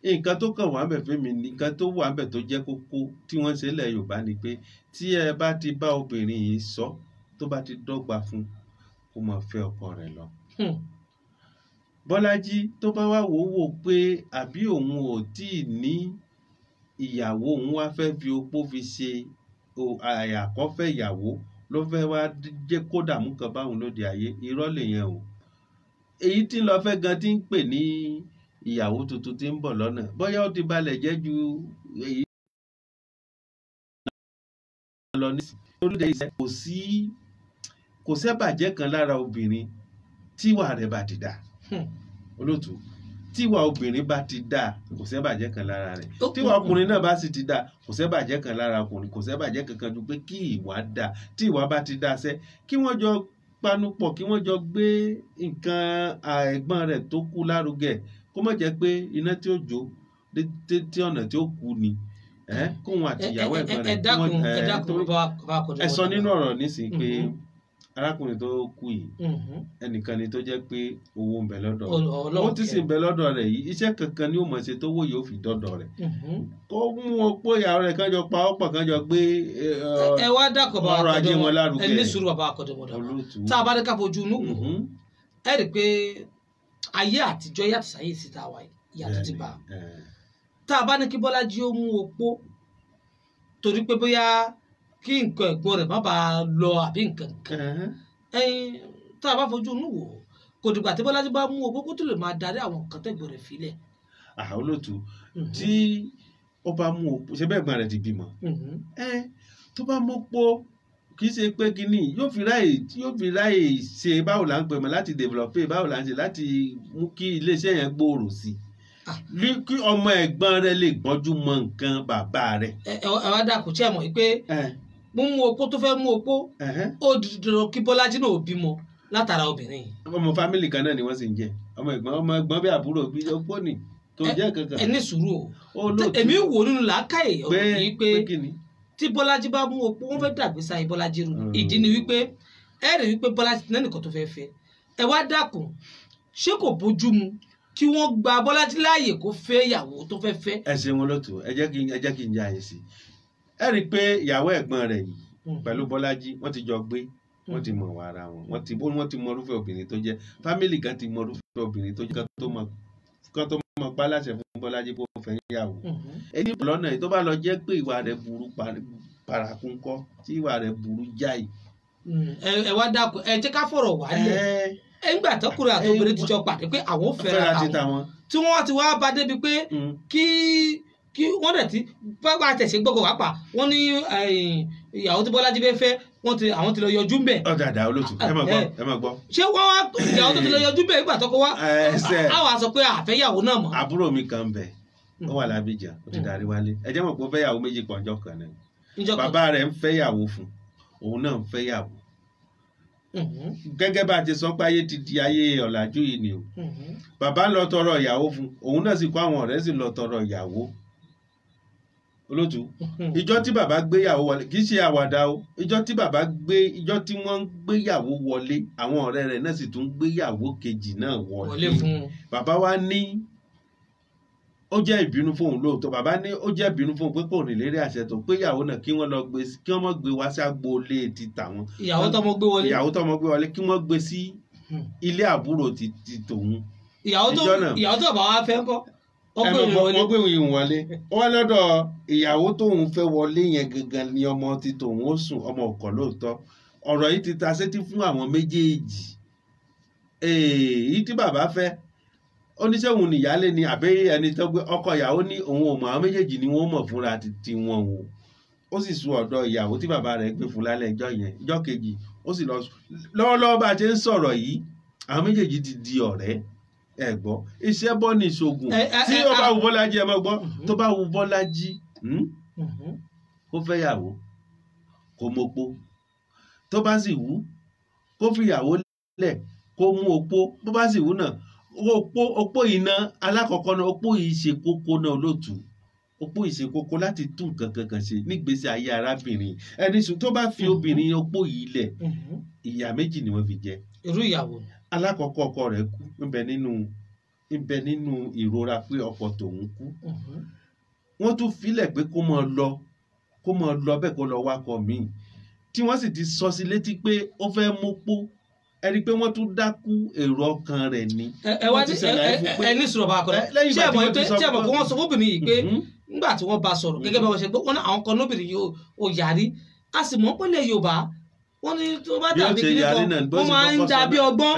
nǹkan tó kàn wá bẹ̀ fẹ́mi nǹkan tó wà bẹ̀ tó jẹ́ kókó tí wọ́n ṣe lẹ̀ Yorùbá ni pé tí ẹ bá ti bá obìnrin yìí sọ tó bá ti dọ́gba fún kó máa fẹ́ ọkọ rẹ̀ lọ. Bọ́lájí tó bá wá wò pé àbí òun ò tí ì ní ìyàwó òun wá fẹ́ fi opó fi ṣe àkọ́fẹ́ ìyàwó ló fẹ́ wá jẹ́ kó dààmú kan báwọn lóde ayé irọ́ lèyẹn o èyí tí ń lọ fẹ́ gan tí ń pè ní ìyàwó tuntun tí ń bọ̀ lọ́nà bóyá ó ti balẹ̀ jẹ́ ju èyí lọ nísìnyí lórílẹ̀ ìṣẹ́ kò sẹ́bàjẹ́ kan lára obìnrin tíwà rẹ̀ bá ti dà olóòtú tíwà obìnrin bá ti dà kò sẹ́bàjẹ́ kan lára rẹ̀ tíwà ọkùnrin náà bá sì ti dà kò sẹ́bàjẹ́ kan lára ọkùnrin kò sẹ́bàjẹ́ kankan ju pé kí ìwà dà tí ìwà bá ti dà sẹ́ kí wọ́n jọ panupọ̀ kí wọ́n jọ gbé nǹkan ẹ̀gbọ́n rẹ̀ tó kú lárugẹ kó má jẹ́ pé iná tí ó jó tí ọ̀nà tí ó kú ni kóhun àti ìyàwó ẹ̀gbọ́n rẹ̀ ẹ sọ nínú ọ̀rọ̀ nísìnyí pé arákùnrin tó kú yìí ẹnìkan ni tó jẹ́ pé owó ń bẹ lọ́dọ̀ rẹ̀ ó ti sì ń bẹ lọ́dọ̀ rẹ̀ yìí iṣẹ́ kankan ni ó mọ̀ ṣe tó wó yóò fi dọ́dọ̀ rẹ̀ kó mú wọn pé ìyàwó rẹ̀ kánjọ pa ọ́pọ̀ kánjọ gbé ọrọ̀ ajé wọn lárugẹ ẹni sùúrù bàbá akọ̀dẹ̀mọ̀dà tá a bá ní ká fojú inú wò ẹ rí i pé ayé àtijọ́ yàtọ̀ sáyé sí ta wà yàtọ̀ ti bá tá a bá ní kí Bọ́lájí ó mú opó torí pé bóyá kí nǹkan ẹ̀gbọ́n rẹ̀ má bàa lọ àbí nǹkan kan tá a bá fojú inú wò kò dìgbà tí Bọ́lájí bá mú opó kó tó lè máa darí àwọn nǹkan tẹ̀gbọ́n rẹ̀ filẹ̀. olóòtú tí ó bá mú opó ṣe bẹ́ẹ̀ gbọ́n rẹ̀ ti bímọ tó bá mú opó kì í ṣe pé kínní yóò fi ráyè ṣe báwo là ń pè mọ́ láti develop báwo là ń ṣe láti mú kí iléeṣẹ́ yẹn gbòòrò sí i kí ọmọ ẹ̀gbọ́n rẹ̀ lè gbọ́njú mọ nǹkan bàbá rẹ̀. ẹ wá dà kò tí ẹ mọ̀ pé mú opó tó fẹ́ mú opó ó dúró kí Bọ́lájí náà bímọ látara obìnrin yìí. ọmọ fámìlì kan náà ni wọ́n sì ń jẹ ọmọ ẹ̀gbọ́n bí àbúrò bí opó ni tó jẹ́ kankan. ẹ ní sùúrù o èmi wò nínú làákàyè ọ̀rọ̀ yìí pé tí Bọ́lájí bá mú opó wọ́n fẹ́ dàgbé sáyé Bọ́lájí rú ìdí ni wípé ẹ rí wípé Bọ́lájí náà nìkan tó fẹ́ fẹ́ ẹ wá dákun ṣé kò bójú mu kí wọ́n gba Bọ́lájí láàyè kó fẹ́ ìyàwó tó fẹ́ fẹ́. ẹ ṣeun olóòtú ẹ jẹ́ kí n já yín sí ẹ rí i pé ìyàwó ẹ̀gbọ́n rẹ̀ yìí pẹ̀lú Bọ́lájí wọ́n ti jọ gbé wọ́n ti mọ̀ wá ara wọn wọ́n ti mọ irúfẹ́ obìnrin tó jẹ́ fámìlì kan ti mọ irúfẹ́ obìnrin tó jẹ́ kan tó mọ pa láṣẹ fún Bọ́lájí kó fẹ́ yàwó ẹni lọ́nà yìí tó bá lọ jẹ́ pé ìwà rẹ̀ burú parakún kọ́ tí ìwà rẹ̀ burú jáì. ẹ wá dákun ẹ jẹ́ ká fọ̀rọ̀ wálẹ̀ nígbà tọkùnrin àti obìnrin ti jọ pàdé pé àwọn ò fẹ́ra àwọn tí wọ́n ti wá bá débi pé kí wọ́n dẹ̀ ti bá tẹ̀sí gbọ́kọ̀ wá pa wọ́n ní ìyàwó tí Bọ́lájí fẹ́ fẹ́ àwọn ti lọ yọjú ń bẹ̀. ọ̀dàdà olóòtú ẹ má gbọ́. ṣé wọ́n wá ìyàwó tó ti lọ yọjú bẹ̀ nígbà tọkọ wá àwọn àsọ pé àfẹ́yàwó náà mọ̀. àbúrò mi kan bẹ̀ ó wà l'Abidjan ó ti darí wálé ẹ jẹ́ mọ̀ pé ó fẹ́yàwó méjì kan ọjọ́ kan náà bàbá rẹ̀ ń fẹ́yàwó fún òun náà ń fẹ́yàwó gẹ́gẹ́ bá a ti sọ pé ayé ti di ayé ọ̀làjú yìí ni o bàbá lọ tọrọ ìyàwó fún òun náà sì kó àwọn ọ̀rẹ́ sì lọ tọrọ ìyàwó olóòtú ìjọ tí bàbá gbéyàwó wọlé kì í ṣe àwàdà o ìjọ tí wọ́n ń gbéyàwó wọlé àwọn ọ̀rẹ́ rẹ̀ náà sì tún gbéyàwó kejì náà wọlé bàbá wa ní ó jẹ́ ìbínú fóun lóòótọ́ bàbá ní ó jẹ́ ìbínú fóun pé kò ní lérí àṣẹ tó péyàwó náà kí wọ́n mọ̀ gbé wá sí agboolé ti tàwọn ìyàwó tọmọ gbé wọlé kí wọ́n gbé sí ilé àbúrò ti tòun ìyàwó tó bàbá wa fẹ́ kọ́ wọ́n gbé ìwọ̀n wọlé wọ́n lọ́dọ̀ ìyàwó tóun fẹ́ wọlé yẹn gangan ni ọmọ ti tòun ó sùn ọmọ ọkọ lóòótọ́ ọ̀rọ̀ yìí ti ta sétí fún àwọn méjèèjì èyí tí bàbá fẹ́ oníṣẹ́hùn nìyálé ni àbẹ́ ẹni tó gbé ọkọ ìyàwó ní òun ò mọ̀ àwọn méjèèjì ni wọ́n mọ̀ fúnra ti wọn o ó sì sùn ọ̀dọ̀ ìyàwó tí bàbá rẹ̀ gbé fún lálẹ́ ìjọ́ kejì ó sì lọ lọ́wọ́lọ́wọ́ bá a ṣe ń sọ̀rọ̀ yìí àwọn méjèèjì ti di ọ̀rẹ́ ẹ gbọ́ iṣẹ́ bọ́ ní ìṣògùn tí ó bá wù Bọ́lájí ẹ mọ́ gbọ́ tó bá wù Bọ́lájí kó fẹ́yàwó kó mọ́pó tó bá sì wù kó fìyàwó lẹ̀ kó mú opó bó bá sì wù náà opó iná alákọ̀ọ́kọ́ náà opó yìí ṣe kókó náà lóòtú opó yìí ṣe kókó láti tún nǹkan kankan ṣe nígbésí ayé arábìnrin ẹni sùn tó bá fi obìnrin opó yìí lẹ̀ ìyà méjì ni wọ́n fi jẹ. irú ìyàwó alákọ̀ọ́kọ́ ọkọ rẹ̀ kú ńbẹ nínú ìrora pé ọkọ tòun kú wọ́n tún filẹ̀ pé kó máa lọ bẹ́ẹ̀ kó lọ wákọ̀ míì tí wọ́n sì ti sọ sí létí pé ó fẹ́ mọ́pó ẹni pé wọ́n tún dákú èrò ọkàn rẹ̀ ni. ẹ wá ní ẹni sọ̀rọ̀ bá a kọ́ ṣé ẹ mọ̀ pé wọ́n sọ fóbìnrin yìí pé nígbà tí wọ́n bá sọ̀rọ̀ gẹ́gẹ́ bí wọ́n ṣe gbọ́ wọn àwọn kan lóbìnrin yìí ò yàrí a sì mọ̀ pé lè Yorùbá wọ́n ní tó bá dàbí kíní kan wọ́n máa ń dàbí ọgbọ́n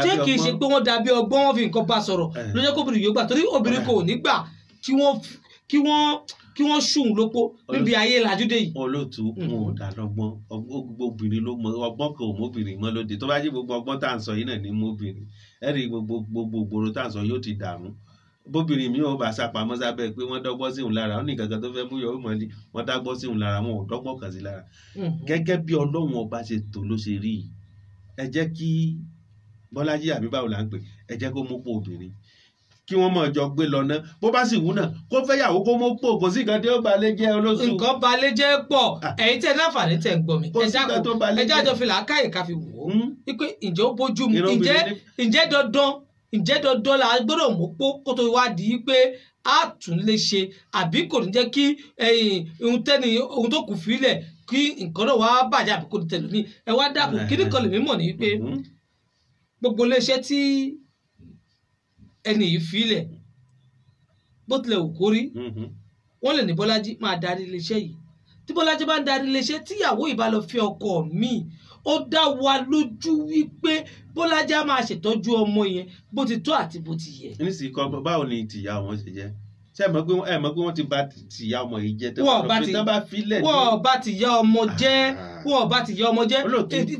ṣé kì í ṣe pé wọ́n dàbí ọgbọ́n wọ́n fi nǹkan bá sọ̀rọ̀ ló jẹ́ kóbìnrin yóò gbà torí obìnrin kò ní gbà kí wọ́n ṣùn lóko níbi ayé làjúdé yìí. olóòtú wọn ò dá lọ́gbọ́n obìnrin ló mọ ọgbọ́n kan ò mọ́bìnrin mọ́ lóde tó bá jẹ́ gbogbo ọgbọ́n tá à ń sọ yìí náà ní mọ́bìnrin ẹ̀rí gbogbo gbòòrò tá à ń sọ yóò ti dàrú bóbìnrin mi ò bá sápamọ́ sábẹ́ pé wọ́n dọ́gbọ́n sí òun lára ó ní kankan tó fẹ́ mú yọ ó mọ̀ ní wọ́n dágbọ́n sí òun lára wọn ò dọ́gbọ́n kan sí lára gẹ́gẹ́ bí Ọlọ́run ọba ṣe tò ló ṣe rí ẹ jẹ́ kí Bọ́lájí àbí báwo là ń pè ẹ jẹ́ kó mú pò obìnrin kí wọ́n mọ̀ jọ gbé lọ náà bó bá sì wù náà kó fẹ́yàwó kó mú pò kò sí nǹkan tí ó balẹ̀ jẹ́ olóṣù. nǹkan balẹ̀ jẹ́ pọ̀ ẹ̀yin tẹ̀ láǹfààní tẹ̀ ń gbọ́ mi ẹ̀já àjọ fìlà káyè ká fi wò ó wípé ǹjẹ́ ó bójú mu ǹjẹ́ dandan la gbọ́dọ̀ mú pó kó tó wá di pé a tún lè ṣe àbí kò ní jẹ́ kí ohun tó kù fílẹ̀ kí nǹkan náà wá bàjẹ́ àbí kò ní tẹ̀lé ní ẹ wá dákun kí nìkan lè mímọ̀ ní wípé gbogbo iléeṣẹ́ tí ẹni yìí fílẹ̀ bó tilẹ̀ wù kó rí wọ́n lè ní Bọ́lájí máa darí iléeṣẹ́ yìí tí Bọ́lájí bá ń darí iléeṣẹ́ tíyàwó ìbá lọ fi ọkọ míì ó dá wa lójú wípé Bọ́lájí á máa ṣètọ́jú ọmọ yẹn bó ti tó àti bó ti yẹ. nísìnyí kan báwo ni tìyá wọn ṣe jẹ́ ṣé ẹ mọ̀ pé wọ́n ti bà tìyá ọmọ yìí jẹ́ wọ́n bá tìyá ọmọ jẹ́ wọ́n bá tìyá ọmọ jẹ́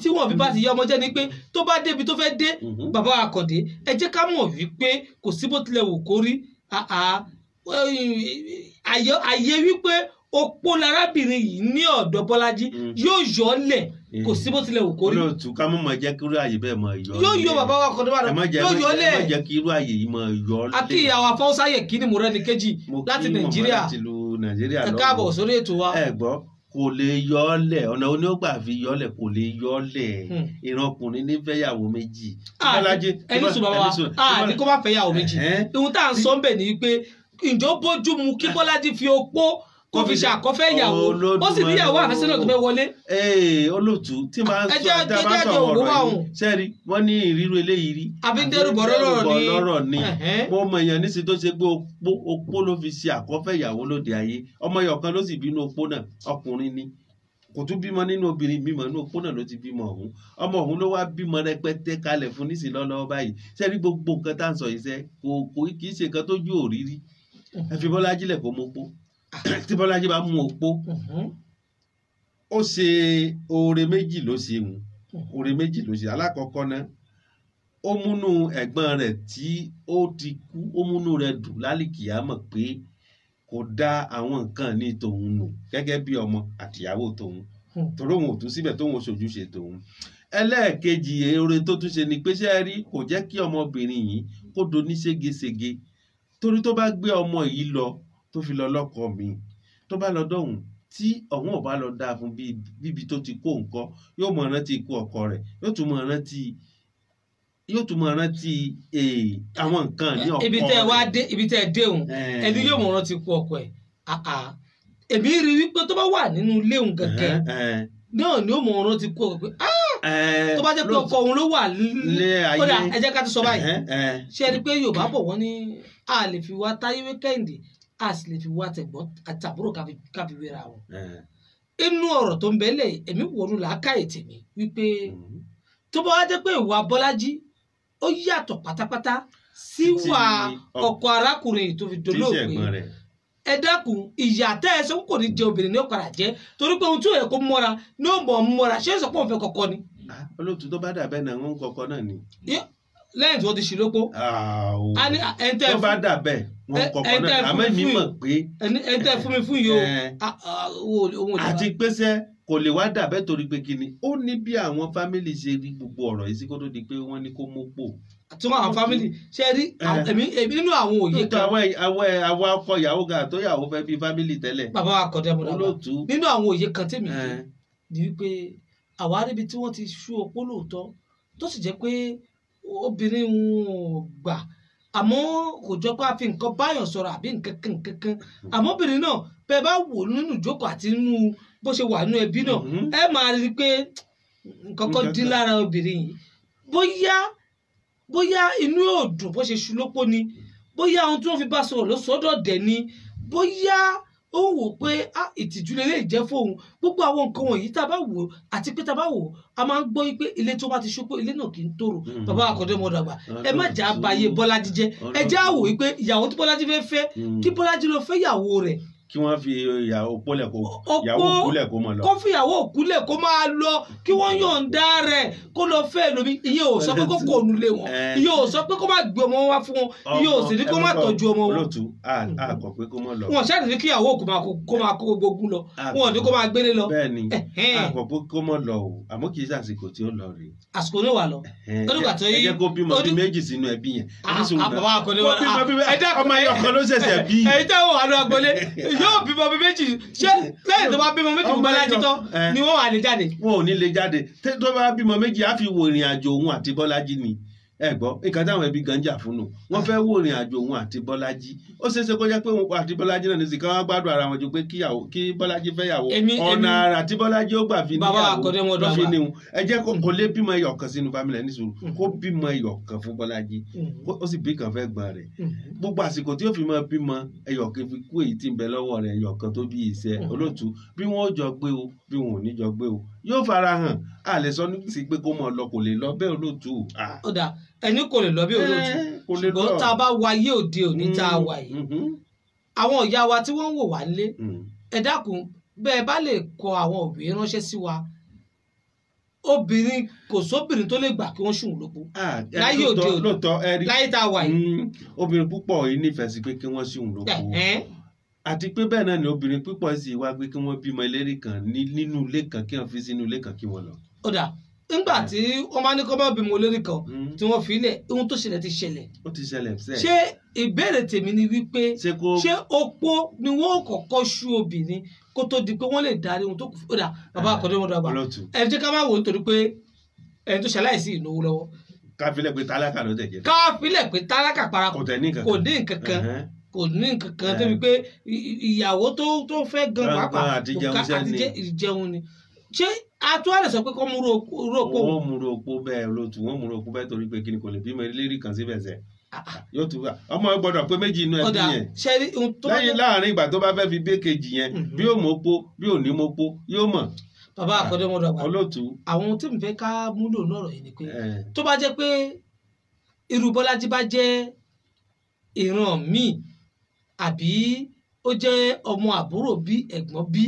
tí wọ́n fi bá tìyá ọmọ jẹ́ ni pé tó bá débi tó fẹ́ dé bàbá Àkàndé ẹ jẹ́ ká mọ̀ wípé kò sí bó tilẹ̀ wù kó rí àyè wípé opó lárábìnrin yìí ní ọ̀dọ̀ Bọ́lájí yóò yọ ọ́ lẹ̀ kò sí bó tilẹ̀ wù kó rí. olóòtú ká mọ̀ jẹ́ kí irú àyè bẹ́ẹ̀ mọ̀ yọ ọ́ lẹ̀ yóò yọ bàbá wa kọ́ni bàdàn yóò yọ ọ́ lẹ̀ ẹ má jẹ́ kí irú àyè yìí mọ̀ yọ ọ́ lẹ̀. àti ìyàwó afọ́sáyè kí ni mo rẹ́ni kejì láti Nàìjíríà ẹ káàbọ̀ sórí ètò wa. ẹ gbọ́ kò lè yọ ọ́ lẹ̀ ọ̀nà oní ó gbà fi yọ ọ́ lẹ̀ kò lè yọ ọ́ lẹ̀ ìran ọkùnrin ní fẹ́yàwó méjì. ẹni sùn bàbá wa ní kó má fẹ́yàwó méjì ohun tá à ń sọ ń bẹ̀ ni pé ǹjọ́ bójú mu kí Bọ́lájí fi opó kó fi ṣe àkọ́fẹ́ ìyàwó ó sì níyàwó àfẹ́sọ́nà tó fẹ́ wọlé. olóòtú tí máa ń sọ ọ̀rọ̀ yìí sẹ́rí wọ́n ní ìrírú eléyìí rí. àbíndẹ́rù bọ̀ lọ́rọ̀ ni mo mọ èèyàn níṣẹ́ tó ṣe pé opó ló fi ṣe àkọ́fẹ́ ìyàwó lóde ayé ọmọ ẹ̀yọ̀kan ló sì bínú opó náà ọkùnrin ni kò tún bímọ nínú obìnrin bímọ nínú opó náà ló ti bímọ ọ̀hún ọmọ ọ̀hún ló wá bímọ rẹpẹtẹ kalẹ̀ fún níṣẹ́ lọ́lọ́wọ́ báyìí sẹ́rí gbogbo nǹkan tá à ń sọ yìí sẹ́ kì í ṣe nǹkan tó ju òrírí ẹ fi Bọ́lájí lẹ̀ kó mọ́pó tí Bọ́lájí bá mú opó ó ṣe oore méjì ló ṣe mu oore méjì ló ṣe alákọ̀ọ́kọ́ náà ó múnú ẹ̀gbọ́n rẹ̀ tí ó ti kú ó múnú rẹ̀ dùn lálìkìyámọ̀ pé kò dá àwọn nǹkan ní tòun nù gẹ́gẹ́ bí ọmọ àtìyàwó tòun torí òun ò tún síbẹ̀ tóun ò ṣojúṣe tòun ẹlẹ́ẹ̀kejì oore tó tún ṣe ni pé ṣé ẹ rí kò jẹ́ kí ọmọbìnrin yìí kó do ní ségesège torí tó bá gbé ọmọ yìí lọ tó fi lọ lọ́kọ mi tó bá lọ dọ̀hùn tí ọ̀hún ò bá lọ dáa fún bíbi tó ti kó nǹkan yóò mọ rántí ikú ọkọ rẹ̀ yóò tún mọ rántí àwọn nǹkan ní ọkọ rẹ̀. ibi tẹ́ ẹ dé òun ẹni yóò mọ rántí ikú ọkọ ẹ̀ èmi rí wípé tó bá wà nínú ilé òun gẹ́gẹ́ náà ni ó mọ rántí ikú ọkọ pé tó bá jẹ́ pé ọkọ òun ló wà lé ayé kódà ẹ jẹ́ ká ti sọ báyìí ṣé ẹ rí i pé Yorùbá bọ̀ wọ́n ní a lè fi wá Táyé wé Kẹ́hìndé a sì lè fi wá tẹ̀gbọ́n àtàbúrò káfi wéra wọn. inú ọ̀rọ̀ tó ń bẹ́lẹ̀ èmi wòrú làákàyè tèmi wípé tó bá wá jẹ́ pé ìwà Bọ́lájí ó yàtọ̀ pátápátá síwà ọkọ arákùnrin tó fi dolóògbé ẹ dákun ìyá tẹ́ ẹ sọ kò ní jẹ obìnrin ní ọ̀kadà jẹ́ torí pé ohun tí ò yẹ kó mọ́ra ní ò mọ̀ mọ́ra ṣé sọ pé òun fẹ́ kọ́kọ́ ni. olóòtú tó bá dàbẹ́ náà wọ́n ń kọ́kọ́ náà ni. lẹ́yìn tí wọ́n ti ṣì lóko. tó bá dàbẹ́ wọ́n ń kọ́kọ́ náà àmọ́ èmi mọ̀ pé. ẹ tẹ́ fún mi fún yìí o. àti pèsè kò lè wá dàbẹ́ torí pé kíni ó ní bí àwọn fámìlì ṣe rí gbogbo ọ̀rọ̀ yìí sí kó tó di pé wọ́n ní kó mú pò. tí wọ́n àwọn fámìlì ṣe rí èmi nínú àwọn òye kan. àwọn ọkọ ìyàwó ga tó yàwó fẹ́ bí fámìlì tẹ́lẹ̀. bàbá wa kọ̀ dẹ́mu dábàá nínú àwọn òye kan tèmi yìí ni wípé àwa aríbi tí wọ́n ti ṣú opó lóòótọ́ tó sì jẹ́ pé obìnrin wọn ò gbà àmọ́ kò jọ pé a fi nǹkan báyọ̀ sọ̀rọ̀ àbí nǹkan kan àmọ́ obìnrin náà bẹ́ẹ̀ bá wò nínú ìjókòó àti nínú bó ṣe wà nínú ẹbí náà ẹ máa rí i pé nǹkan kan dín lára obìnrin yìí bóyá inú yóò dùn bó ṣe ṣú lópó ni bóyá ohun tí wọ́n fi bá sọ̀rọ̀ ló sọ́dọ̀ dẹ̀ ni bóyá ó wò pé ìtìjú lè jẹ́ fóun gbogbo àwọn nǹkan wọ̀nyí tá a bá wò àti pé tá a bá wò a máa ń gbọ́ pé ilé tó bá ti ṣú pé ilé náà kì í tòrò bàbá Àkàndé Ọmọdàgbà ẹ má jà báyé Bọ́lájí jẹ́ ẹ já wò pé ìyàwó tí Bọ́lájí fẹ́ kí Bọ́lájí lọ fẹ́ ìyàwó rẹ̀ kí wọ́n fi ìyàwó òkúlẹ̀ kó máa lọ. kó fi ìyàwó òkúlẹ̀ kó máa lọ kí wọ́n yọ̀ǹda rẹ̀ kó lọ fẹ́ lómi ìyẹn ò sọ pé kó kó òun lé wọn ìyẹn ò sọ pé kó má gbé ọmọ wọn wá fún wọn ìyẹn ò sì ní kó má tọ́jú ọmọ wọn. olóòtú àkọ́ pé kó má lọ. wọn ṣáà ní kí ìyàwó kó máa kó gbogbo ogun lọ wọn ò ní kó máa gbélé lọ. bẹ́ẹ̀ni àkọ́ pé kó má lọ o àmọ́ kì í ṣàsìkò tí ó lọ rè. àsìkò ní wà lọ. olùkà tó yí ẹ jẹ́ kó bímọ bí méjì sínú ẹbí yẹn. bàbá Àkàndé wọn ọmọ ẹyọ kan ló ṣẹ̀ṣẹ̀ bí. ẹ̀yin tẹ́ wọ́n wà lọ agbolé yóò bímọ bí méjì ṣé lẹ́yìn tó bá bímọ méjì fún Bọ́lájí tán ni wọ́n wà lè jáde. wọn ò ní lè jáde tó bá bímọ méjì á fi wo ìrìn àjò òun àti Bọ́lájí ni ẹ gbọ́ nǹkan táwọn ẹbí gan jà fún nù wọ́n fẹ́ wo ìrìn àjò òun àti Bọ́lájí ó ṣeéṣe kó jẹ́ pé òun àti Bọ́lájí náà ní sì káwọn gbádùn ara wọn ju pé kí Bọ́lájí fẹ́ yàwó ọ̀nà àrà tí Bọ́lájí ó gbà fi níyàwó ló fi níhun ẹ jẹ́ kó lè bímọ ẹyọ kan sínú fámìlì ní sùúrù kó bímọ ẹyọ kan fún Bọ́lájí ó sì bí kan fẹ́ gbọ́n rẹ̀ gbogbo àsìkò tí ó fi máa bímọ ẹyọ kan fi kú èyí tí ń bẹ lọ́wọ́ rẹ̀ ẹyọ kan tó bí iṣẹ́ olóòtú bí wọ́n ó jọ gbé o bí wọn ò ní jọ gbé o yóò fara hàn a lè sọ ní sí pé kó mọ̀ lọ kò lè lọ bẹ́ẹ̀ olóòtú. ó dà ẹni kò lè lọ bí olóòtú ṣùgbọ́n tá a bá wáyé òde òní tá a wà yìí àwọn ìyá wa tí wọ́n ń wò wá lé ẹ dákun bẹ́ẹ̀ bá lè kọ àwọn òbí ránṣẹ́ sí wa obìnrin kò sóbìnrin tó lè gbà kí wọ́n ṣùn lópo láyé òde òní láyé tá a wà yìí. obìnrin púpọ̀ yìí nífẹ̀ẹ́ sí pé kí wọ́n ṣùn lópo àti pé bẹ́ẹ̀ náà ni obìnrin púpọ̀ sì wá pé kí wọ́n bímọ eléré kan nínú ilé kan kí wọ́n fi sínú ilé kan kí wọ́n lọ. ó dà nígbà tí wọ́n bá ní kọ́ bá bímọ eléré kan tí wọ́n fi ilẹ̀ ohun tó ṣẹlẹ̀ ti ṣẹlẹ̀. ó ti ṣẹlẹ̀ sẹ́ẹ̀. ṣé ìbéèrè tèmi ni wípé ṣé opó ni wọ́n kọ́kọ́ ṣú obìnrin kó tó di pé wọ́n lè darí ohun tó kù. ó dà bàbá Àkàndé Ọmọdàgbà ẹ jẹ́ ká má wò ó nítorí pé ẹni tó ṣaláìsí ìnáwó lọ́wọ́. káfílẹ̀ pé tálákà ló tẹ̀ jẹ́. káfílẹ̀ pé tálákà para kò ní nǹkan kan kò ní nǹkan kan débi pé ìyàwó tó fẹ́ gan pàápàá àti jẹun ni ṣé àtúwálẹ̀ sọ pé kọ́ mú ròpó. wọ́n mú ròpó bẹ́ẹ̀ lótú wọ́n mú ròpó bẹ́ẹ̀ torí pé kí ni kò lè bímọ lérí kan síbẹ̀ sẹ́ yóò tún wà ọmọ gbọ́dọ̀ pé méjì inú ẹbí yẹn lẹ́yìn láàrin ìgbà tó bá fẹ́ fi bí kejì yẹn bí ó mọ́pó bí ò ní mọ́pó yóò mọ̀. bàbá àkọ́dẹ́mọ́dọ̀ àgbà olóòtú àwọn tí mo fẹ́ ká múlò lọ́rọ̀ yìí ni pé tó bá jẹ́ pé irú Bọ́lájí bá jẹ́ ìran míì àbí ó jẹ́ ọmọ àbúrò bí ẹ̀gbọ́n bí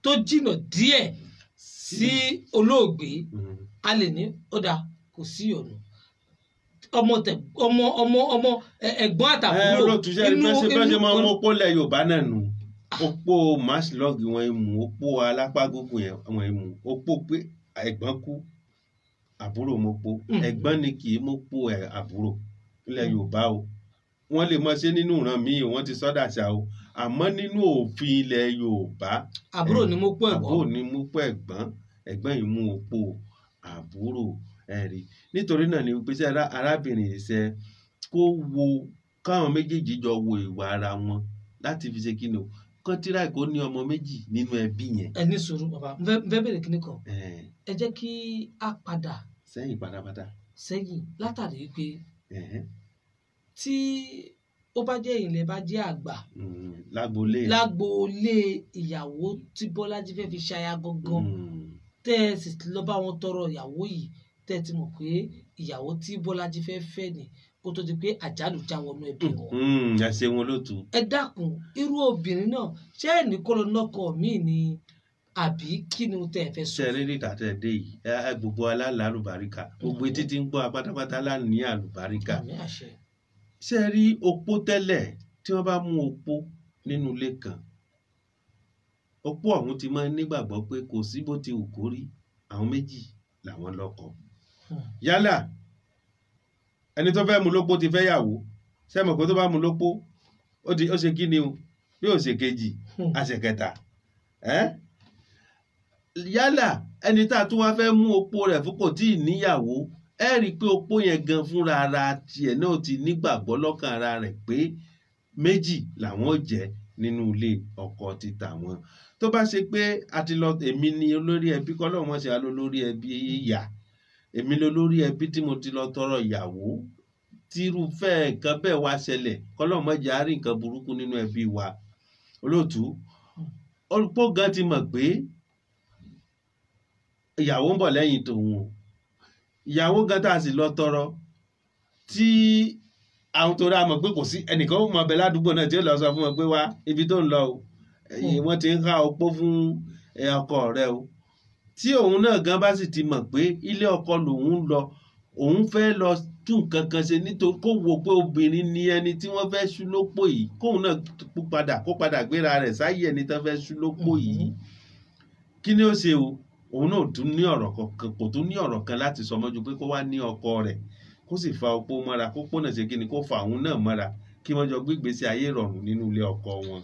tó jìnnà díẹ̀ sí olóògbé a lè ní ó dà kò sí ọ̀nà ọmọ ẹ̀gbọ́n àtàbúrò olóòtú ṣe bẹ́ẹ̀ ṣe máa ń mọ́pó lẹ̀ Yorùbá náà nù opó masilọ́ọ̀gì wọn mú opó alápágógó yẹn wọn mú opó pé ẹ̀gbọ́n kú àbúrò mọ́pó ẹ̀gbọ́n ni kì í mọ́pó àbúrò ilẹ̀ Yorùbá o wọ́n lè mọ̀ ṣe nínú ìran míì wọ́n ti sọ́dà ṣá o àmọ́ nínú òfin ilẹ̀ Yorùbá àbúrò ni mọ́pó ẹ̀gbọ́n àbúrò ni mọ́pó ẹ̀gbọ́n yìí mú opó àbúrò ẹ̀rí nítorí náà ni pé arábìnrin yìí ṣe kó wo káwọn méjèèjì jọ wo ìwà ara wọn láti fi ṣe kíni o kán tíra kó ní ọmọ méjì nínú ẹbí yẹn. ẹ ní sùúrù bàbá n fẹ́ bèrè kíní kan ẹ jẹ́ kí a padà sẹ́yìn pátápátá sẹ́yìn látàrí pé tí ó bá jẹ́ ilẹ̀ bá jẹ́ àgbà lágboolé ìyàwó tí Bọ́lájí fẹ́ fi ṣaya gangan tẹ́ ẹ sì lọ bá wọn tọrọ ìyàwó yìí tẹ́ ẹ ti mọ̀ pé ìyàwó tí Bọ́lájí fẹ́ ni kó tó di pé àjálù já wọnú ẹbí wọn. ẹ ṣe wọn ló tù. ẹ dákun irú obìnrin náà ṣé ẹ ní kó lọ nọkọ míì ni àbí kí ni tẹ́ ẹ fẹ́ sọ. ṣe eré níta tẹ dé yìí ẹ gbogbo alálà àlùbáríkà gbogbo etí tí ń gbọ́ apátápátá láàní àlùbáríkà. ṣe rí opó tẹ́lẹ̀ tí wọ́n bá mú opó nínú ilé kan opó ọ̀hún ti máa ń nígbàgbọ́ pé kò sí bó ti wù kó rí àwọn méjì làwọn lọ́kọ. yálà ẹni tó fẹ́ mú lópó ti fẹ́ yàwó sẹ́mọ̀ pé tó bá mú lópó ó ṣe kí ni o bí ó ṣe kejì àṣẹ kẹta yálà ẹni tá a tún wá fẹ́ mú opó rẹ̀ fún kò tí ì níyàwó ẹ rí i pé opó yẹn gan fúnra ara tiẹ̀ náà ti nígbàgbọ́ lọ́kàn ara rẹ̀ pé méjì làwọn jẹ́ nínú ilé ọkọ títà wọn tó bá ṣe pé àti lọ èmi ni olórí ẹbí kọ́ lọ́wọ́ ṣe alólórí ẹbí ìyá èmi lolórí ẹbí tí mo ti lọ tọrọ ìyàwó tírúfẹ́ nǹkan bẹ́ẹ̀ wá ṣẹlẹ̀ kọ́lọ́mọjà rí nǹkan burúkú nínú ẹbí wa olóòtú olùpọ̀ gan ti mọ̀ pé ìyàwó ń bọ̀ lẹ́yìn tòun ìyàwó gan tá a sì lọ tọrọ tí àwọn tó rà mọ̀ pé kò sí ẹnìkan ó mọ̀ bẹ ládùúgbò náà tí ó lọ sọ fún wọn pé wá ibi tó ń lọ o wọ́n ti ń ká opó fún ọkọ rẹ o tí òun náà gan bá sì ti mọ̀ pé ilé ọkọ lòun lọ òun fẹ́ lọ tún nǹkan kan ṣe nítorí kó wo pé obìnrin ni ẹni tí wọ́n fẹ́ ṣú lópò yìí kóun náà kó padà gbéra rẹ̀ sáyé ẹni tó fẹ́ ṣú lópò yìí kí ni ó ṣe o òun náà tún ní ọ̀rọ̀ kan kò tún ní ọ̀rọ̀ kan láti sọ mọ́jú pé kó wá ní ọkọ rẹ̀ kó sì fa opó mọ́ra kó pọ́nà ṣe kí ni kó fa òun náà mọ́ra kí wọ́n jọ gbígbésí ayé rọrùn nínú ilé ọkọ wọn.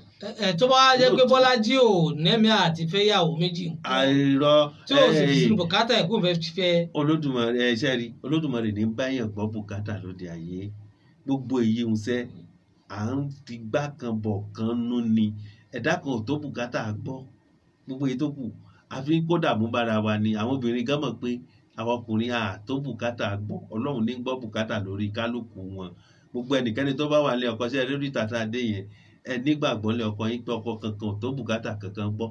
tó bá jẹ́ pé Bọ́lájí ò nẹ́mí àti fẹ́yàwó méjì nǹkan àìrọ tí ó sì fi sínú bùkátà ẹ̀kú fẹ́. Olódùmarè ẹ̀ṣẹ́ rí Olódùmarè ní báyàn gbọ́ bùkátà lóde ayé gbogbo èyí ń sẹ́ à ń fi gbá kan bọ̀ kan nú ni ẹ̀dá kan ò tó bùkátà gbọ́ gbogbo èyí tó kù àfi kó dààmú bára wa ni àwọn obìnrin gan mọ̀ pé àwọn ọkùnrin tó bùkátà gbọ́ Ọlọ́run ní gbọ́ bùkátà lórí kálukú wọn gbogbo ẹnikẹ́ni tó bá wà ní ọkọ sí ẹlẹ́rìí tàtà dé yẹn ẹ nígbàgbọ́ lé ọkọ yín pé ọkọ kankan tó bùkátà kankan gbọ́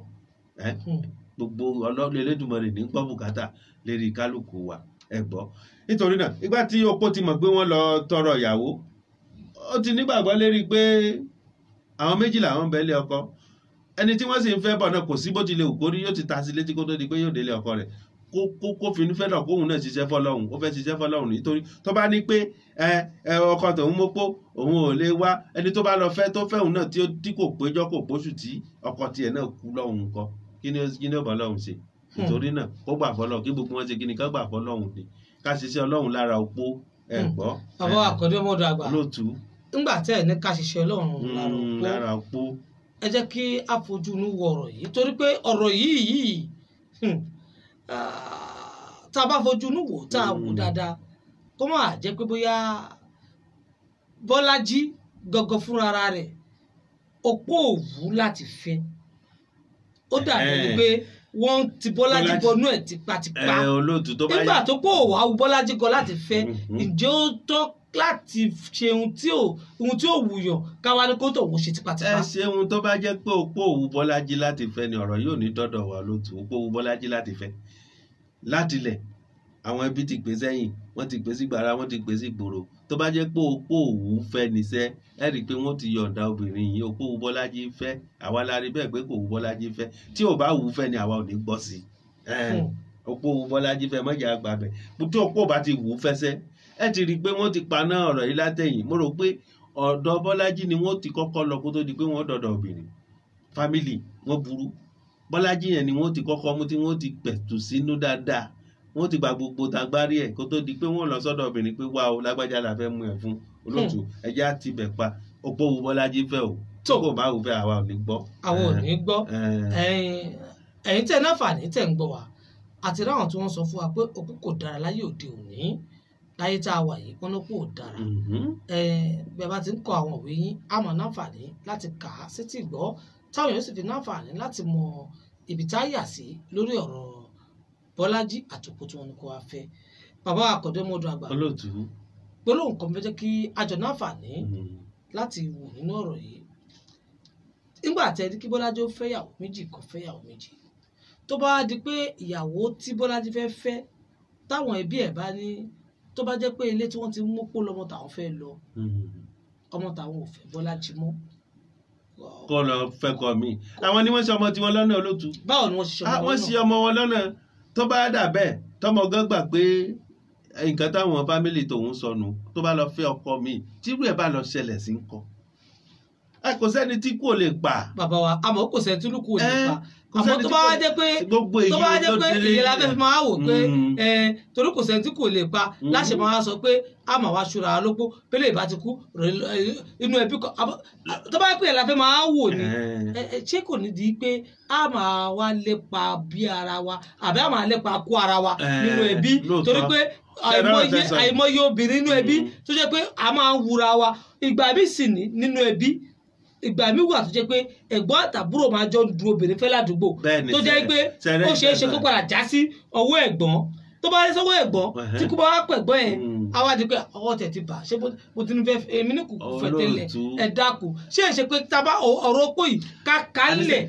gbogbo Ọlọ́run Elédùmarè ní gbọ́ bùkátà lérí kálukú wa ẹ gbọ́ nítorí náà ìgbà tí opó ti mọ̀ pé wọ́n lọ tọrọ ìyàwó ó ti nígbàgbọ́ lérí pé àwọn méjì làwọn bẹ́ẹ̀ lé ọkọ ẹni tí wọ́n sì ń fẹ́ bọ̀ náà kò sí bó ti lè wù kórí yóò ti ta sí létí kó tó di pé yóò délé ọkọ rẹ̀ kó finú fẹ́ náà kóhun náà ṣiṣẹ́ fọlọ́hun ó fẹ́ ṣiṣẹ́ fọlọ́hun nítorí tó bá ní pé ọkọ tòun mọ́pó òun ò lè wá ẹni tó bá lọ fẹ́ tó fẹ́ òun náà tí kò péjọ́ kò pósù tí ọkọ tiẹ̀ náà kú lọ́hùn kọ́ kí ni ó bá lọ́hùn ṣe nítorí náà kó gbà fọlọ́hun kí gbogbo wọn ṣe kí ni ká gbà fọlọ́hun ni ká ṣiṣẹ́ ọlọ́hun lára opó ẹ̀ gbọ́. bàbá àkọ́dé ọmọdé àgbà lótú. ńgbà tẹ́ ẹ̀ ní ká ṣiṣẹ́ ọlọ́run lára opó. ẹ jẹ́ kí a fojú inú wo ọ̀rọ̀ yìí torí pé ọ̀rọ̀ yìí tá a bá fojú inú wò tá a wò dáadáa kó má jẹ́ pé bóyá Bọ́lájí gangan fúnra rẹ̀ opó òwú láti fẹ́ ó dàbí ẹni pé wọ́n ti Bọ́lájí bọnú ẹ̀ tipátipá olóòtú tó bá nígbà tó pọ̀ wá Bọ́lájí gan láti fẹ́ ǹjẹ́ ó tọ́ láti ṣe ohun tí ò wùyàn káwá ní kó tó wọ́n ṣe tipátipá. ẹ ṣeun tó bá jẹ́ pé opó òwú Bọ́lájí láti fẹ́ ni ọ̀rọ̀ yóò ní dọ́dọ̀ wá olóòtú opó òwú Bọ́lájí láti fẹ́ látilẹ̀ àwọn ẹbí ti pè sẹ́yìn wọ́n ti pè sí gbàrà wọ́n ti pè sí gbòòrò tó bá jẹ́ pé opó òwú fẹ́ níṣẹ́ ẹ rí i pé wọ́n ti yọ̀ǹda obìnrin yìí opó òwú Bọ́lájí fẹ́ àwa la rí bẹ́ẹ̀ pé kò òwú Bọ́lájí fẹ́ tí ò bá òwú fẹ́ ni àwa ò ní gbọ́ sí i opó òwú Bọ́lájí fẹ́ mọ́jà àgbà bẹ̀ tí opó bá ti wù ú fẹsẹ̀ ẹ ti rí i pé wọ́n ti paná ọ̀rọ̀ yìí látẹ̀yìn mo rò pé ọ̀dọ̀ Bọ́lájí ni wọ́n ti kọ́kọ́ lọ kó tó di pé wọ́n dọ̀dọ̀ obìnrin fámìlì wọ́n burú Bọ́lájí yẹn ni wọ́n ti kọ́kọ́ mú tí wọ́n ti pẹ̀tù sínú dáadáa wọ́n ti gba gbogbo tagbárí ẹ̀ kó tó di pé wọ́n lọ sọ́dọ̀ obìnrin pé wá o lágbájá la fẹ́ mú ẹ̀ fún olóòtú ẹjẹ́ àti ibẹ̀ pa opó òwú Bọ́lájí fẹ́ o tó kò bá wù fẹ́ àwa ò ní gbọ́. àwọn ò ní gbọ́ ẹ̀yin tẹ̀ náà fàní tẹ̀ ń gbọ́ wa àti ráwọn tí wọ́n sọ fún wa pé opó kò dára láyé òde òní láyé tá a wà yìí wọn ló kò dára bẹ́ẹ̀ bá ti ń kọ àwọn òwe yín àmọ́ náfààní láti kà á sétí gbọ́ táwọn yóò sì fi náfààní láti mọ ibi tá a yà sí lórí ọ̀rọ̀ Bọ́lájí àtòkò tí wọn kò wá fẹ́ bàbá àkọ́dé mọ́dún àgbà olóòtú gbólóhùn kan fẹ́ jẹ́ kí àjọ náfààní láti wò nínú ọ̀rọ̀ yìí nígbà tẹ́ di kí Bọ́lájí ó fẹ́yàwó méjì kó fẹ́yàwó méjì tó bá di pé ìyàwó tí Bọ́lájí fẹ́ táwọn ẹbí ẹ̀ bá ní tó bá jẹ́ pé ilé tí wọ́n ti mú pó lọ́mọ táwọn fẹ́ lọ ọmọ táwọn ò fẹ́ Bọ́lájí mọ́. kọ́ lọ fẹ́ kọ́ mi àwọn ni wọ́n ṣe ọmọ tiwọn lọ́nà olóòtú. báwo ni wọ́n ṣe ọmọ wọn náà. wọ́n ṣe ọmọ wọn lọ́nà tó bá dà bẹ́ẹ̀ tọmọ gan gbà pé nǹkan táwọn fámìlì tòun sọnù tó bá lọ fẹ́ ọkọ mi tírú ẹ̀ bá lọ ṣẹlẹ̀ sí ńkọ́. kò sẹ́ni tí kò lè pa. bàbá wa àmọ́ kò sẹ́ni tí kò lè pa àmọ́ tó bá wá jẹ́ pé ìyẹn lábẹ́ fi máa wò pé torí kò sẹ́ni tí kò lè pa láṣẹ máa sọ pé a máa wá ṣura lópó pélé ìbá ti kú inú ẹbí kan tó bá pè é láfẹ́ máa wò ní ṣé kò ní di pé a máa wá lépa bí ara wa àbí a máa lépa kó ara wa nínú ẹbí torí pé àìmọye obìnrin nínú ẹbí tó jẹ́ pé a máa ń wura wa ìgbà bí sì ní nínú ẹbí ìgbà mi wà tó jẹ́ pé ẹ̀gbọ́n àtàbúrò máa jọ du obìnrin fẹ́ ládùúgbò tó jẹ́ pé ó ṣeé ṣe kó padà já sí ọwọ́ ẹ̀gbọ́n tó bá yẹ sọ́wọ́ ẹ̀gbọ́n tí kò bá wá pẹ̀gbọ́n yẹn á wá di pé ọwọ́ tẹ̀ ti bà ṣé mo ti ní fẹ́ èmi ní kò fẹ́ tẹ́lẹ̀ ẹ̀ dákun ṣé ẹ ṣe pé tábà ọ̀rọ̀ opó yìí ká kálẹ̀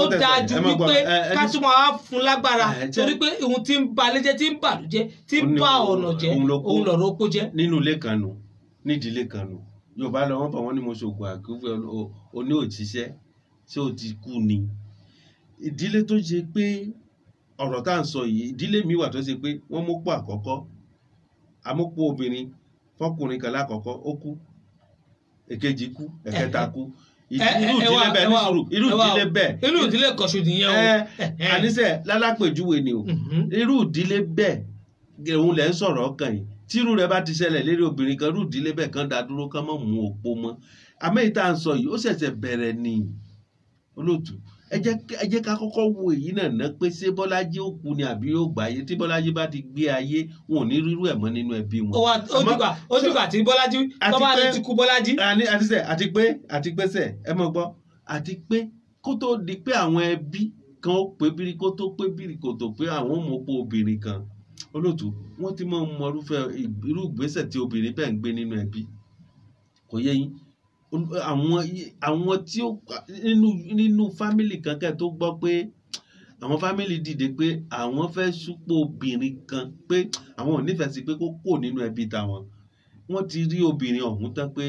ó dáa ju wípé ká tún máa fún lágbára torí pé ohun tí ń ba lẹ́jẹ́ tí ń bàlújẹ́ tí ń bá ọ̀nà jẹ́ òun lọ̀rọ̀ opó jẹ́. nínú ilé kan nù nídìílé kan nù Yorùbá lọ wọn bọ wọn ní mo ṣògùn àkúfẹ oní òjíṣẹ́ tí ó ti kú ni ìdílé tó ṣe pé ọ̀rọ̀ tá à ń sọ yìí ìdílé mi wà tó ṣe pé wọ́n mọ́pọ̀ àkọ́kọ́ amọ́pọ̀ obìnrin fọkùnrin kan lákọ̀ọ́kọ́ ó kú èkejì kú ẹ̀kẹta kú irú ìdílé bẹ́ẹ̀ ní sùúrù irú ìdílé bẹ́ẹ̀ irú ìdílé kọ̀ṣù nìyẹn o àníṣe lálápèjúwe ni o irú ìdílé bẹ́ẹ̀ òun lẹ́ ń sọ̀rọ̀ ọkàn yìí tírú rẹ bá ti ṣẹlẹ̀ lérí obìnrin kan irú ìdílé bẹ́ẹ̀ kan dá dúró kán mọ́ mú òpó mọ́ àmẹ́yìí tá à ń sọ yìí ó ṣẹ̀ṣẹ̀ bẹ̀rẹ̀ ni olóòtú ẹ jẹ́ ká kọ́kọ́ wo èyí náà ná pé ṣé Bọ́lájí ó kú ni àbí yóò gbà ayé tí Bọ́lájí bá ti gbé ayé wọn ò ní rírú ẹ̀ mọ́ nínú ẹbí wọn. ó dìgbà tí Bọ́lájí tó bá ti kú Bọ́lájí. àti pé sẹ ẹ mọ̀ gbọ́ àti pé kó tó di pé àwọn ẹbí kan ó pé bírí kó tó pé bírí kó tó pé àwọn ò mọ̀ pé obìnrin kan olóòtú wọ́n ti máa ń mọ irú ìgbésẹ̀ tí obìnrin bẹ́ẹ̀ ń gbé nínú ẹbí kò yé yín àwọn tí ó nínú fámìlì kankan tó gbọ́ pé àwọn fámìlì dìde pé àwọn fẹ́ súpò obìnrin kan pé àwọn ò nífẹ̀ẹ́ sí pé kó kò nínú ẹbí tàwọn wọ́n ti rí obìnrin ọ̀hún tán pé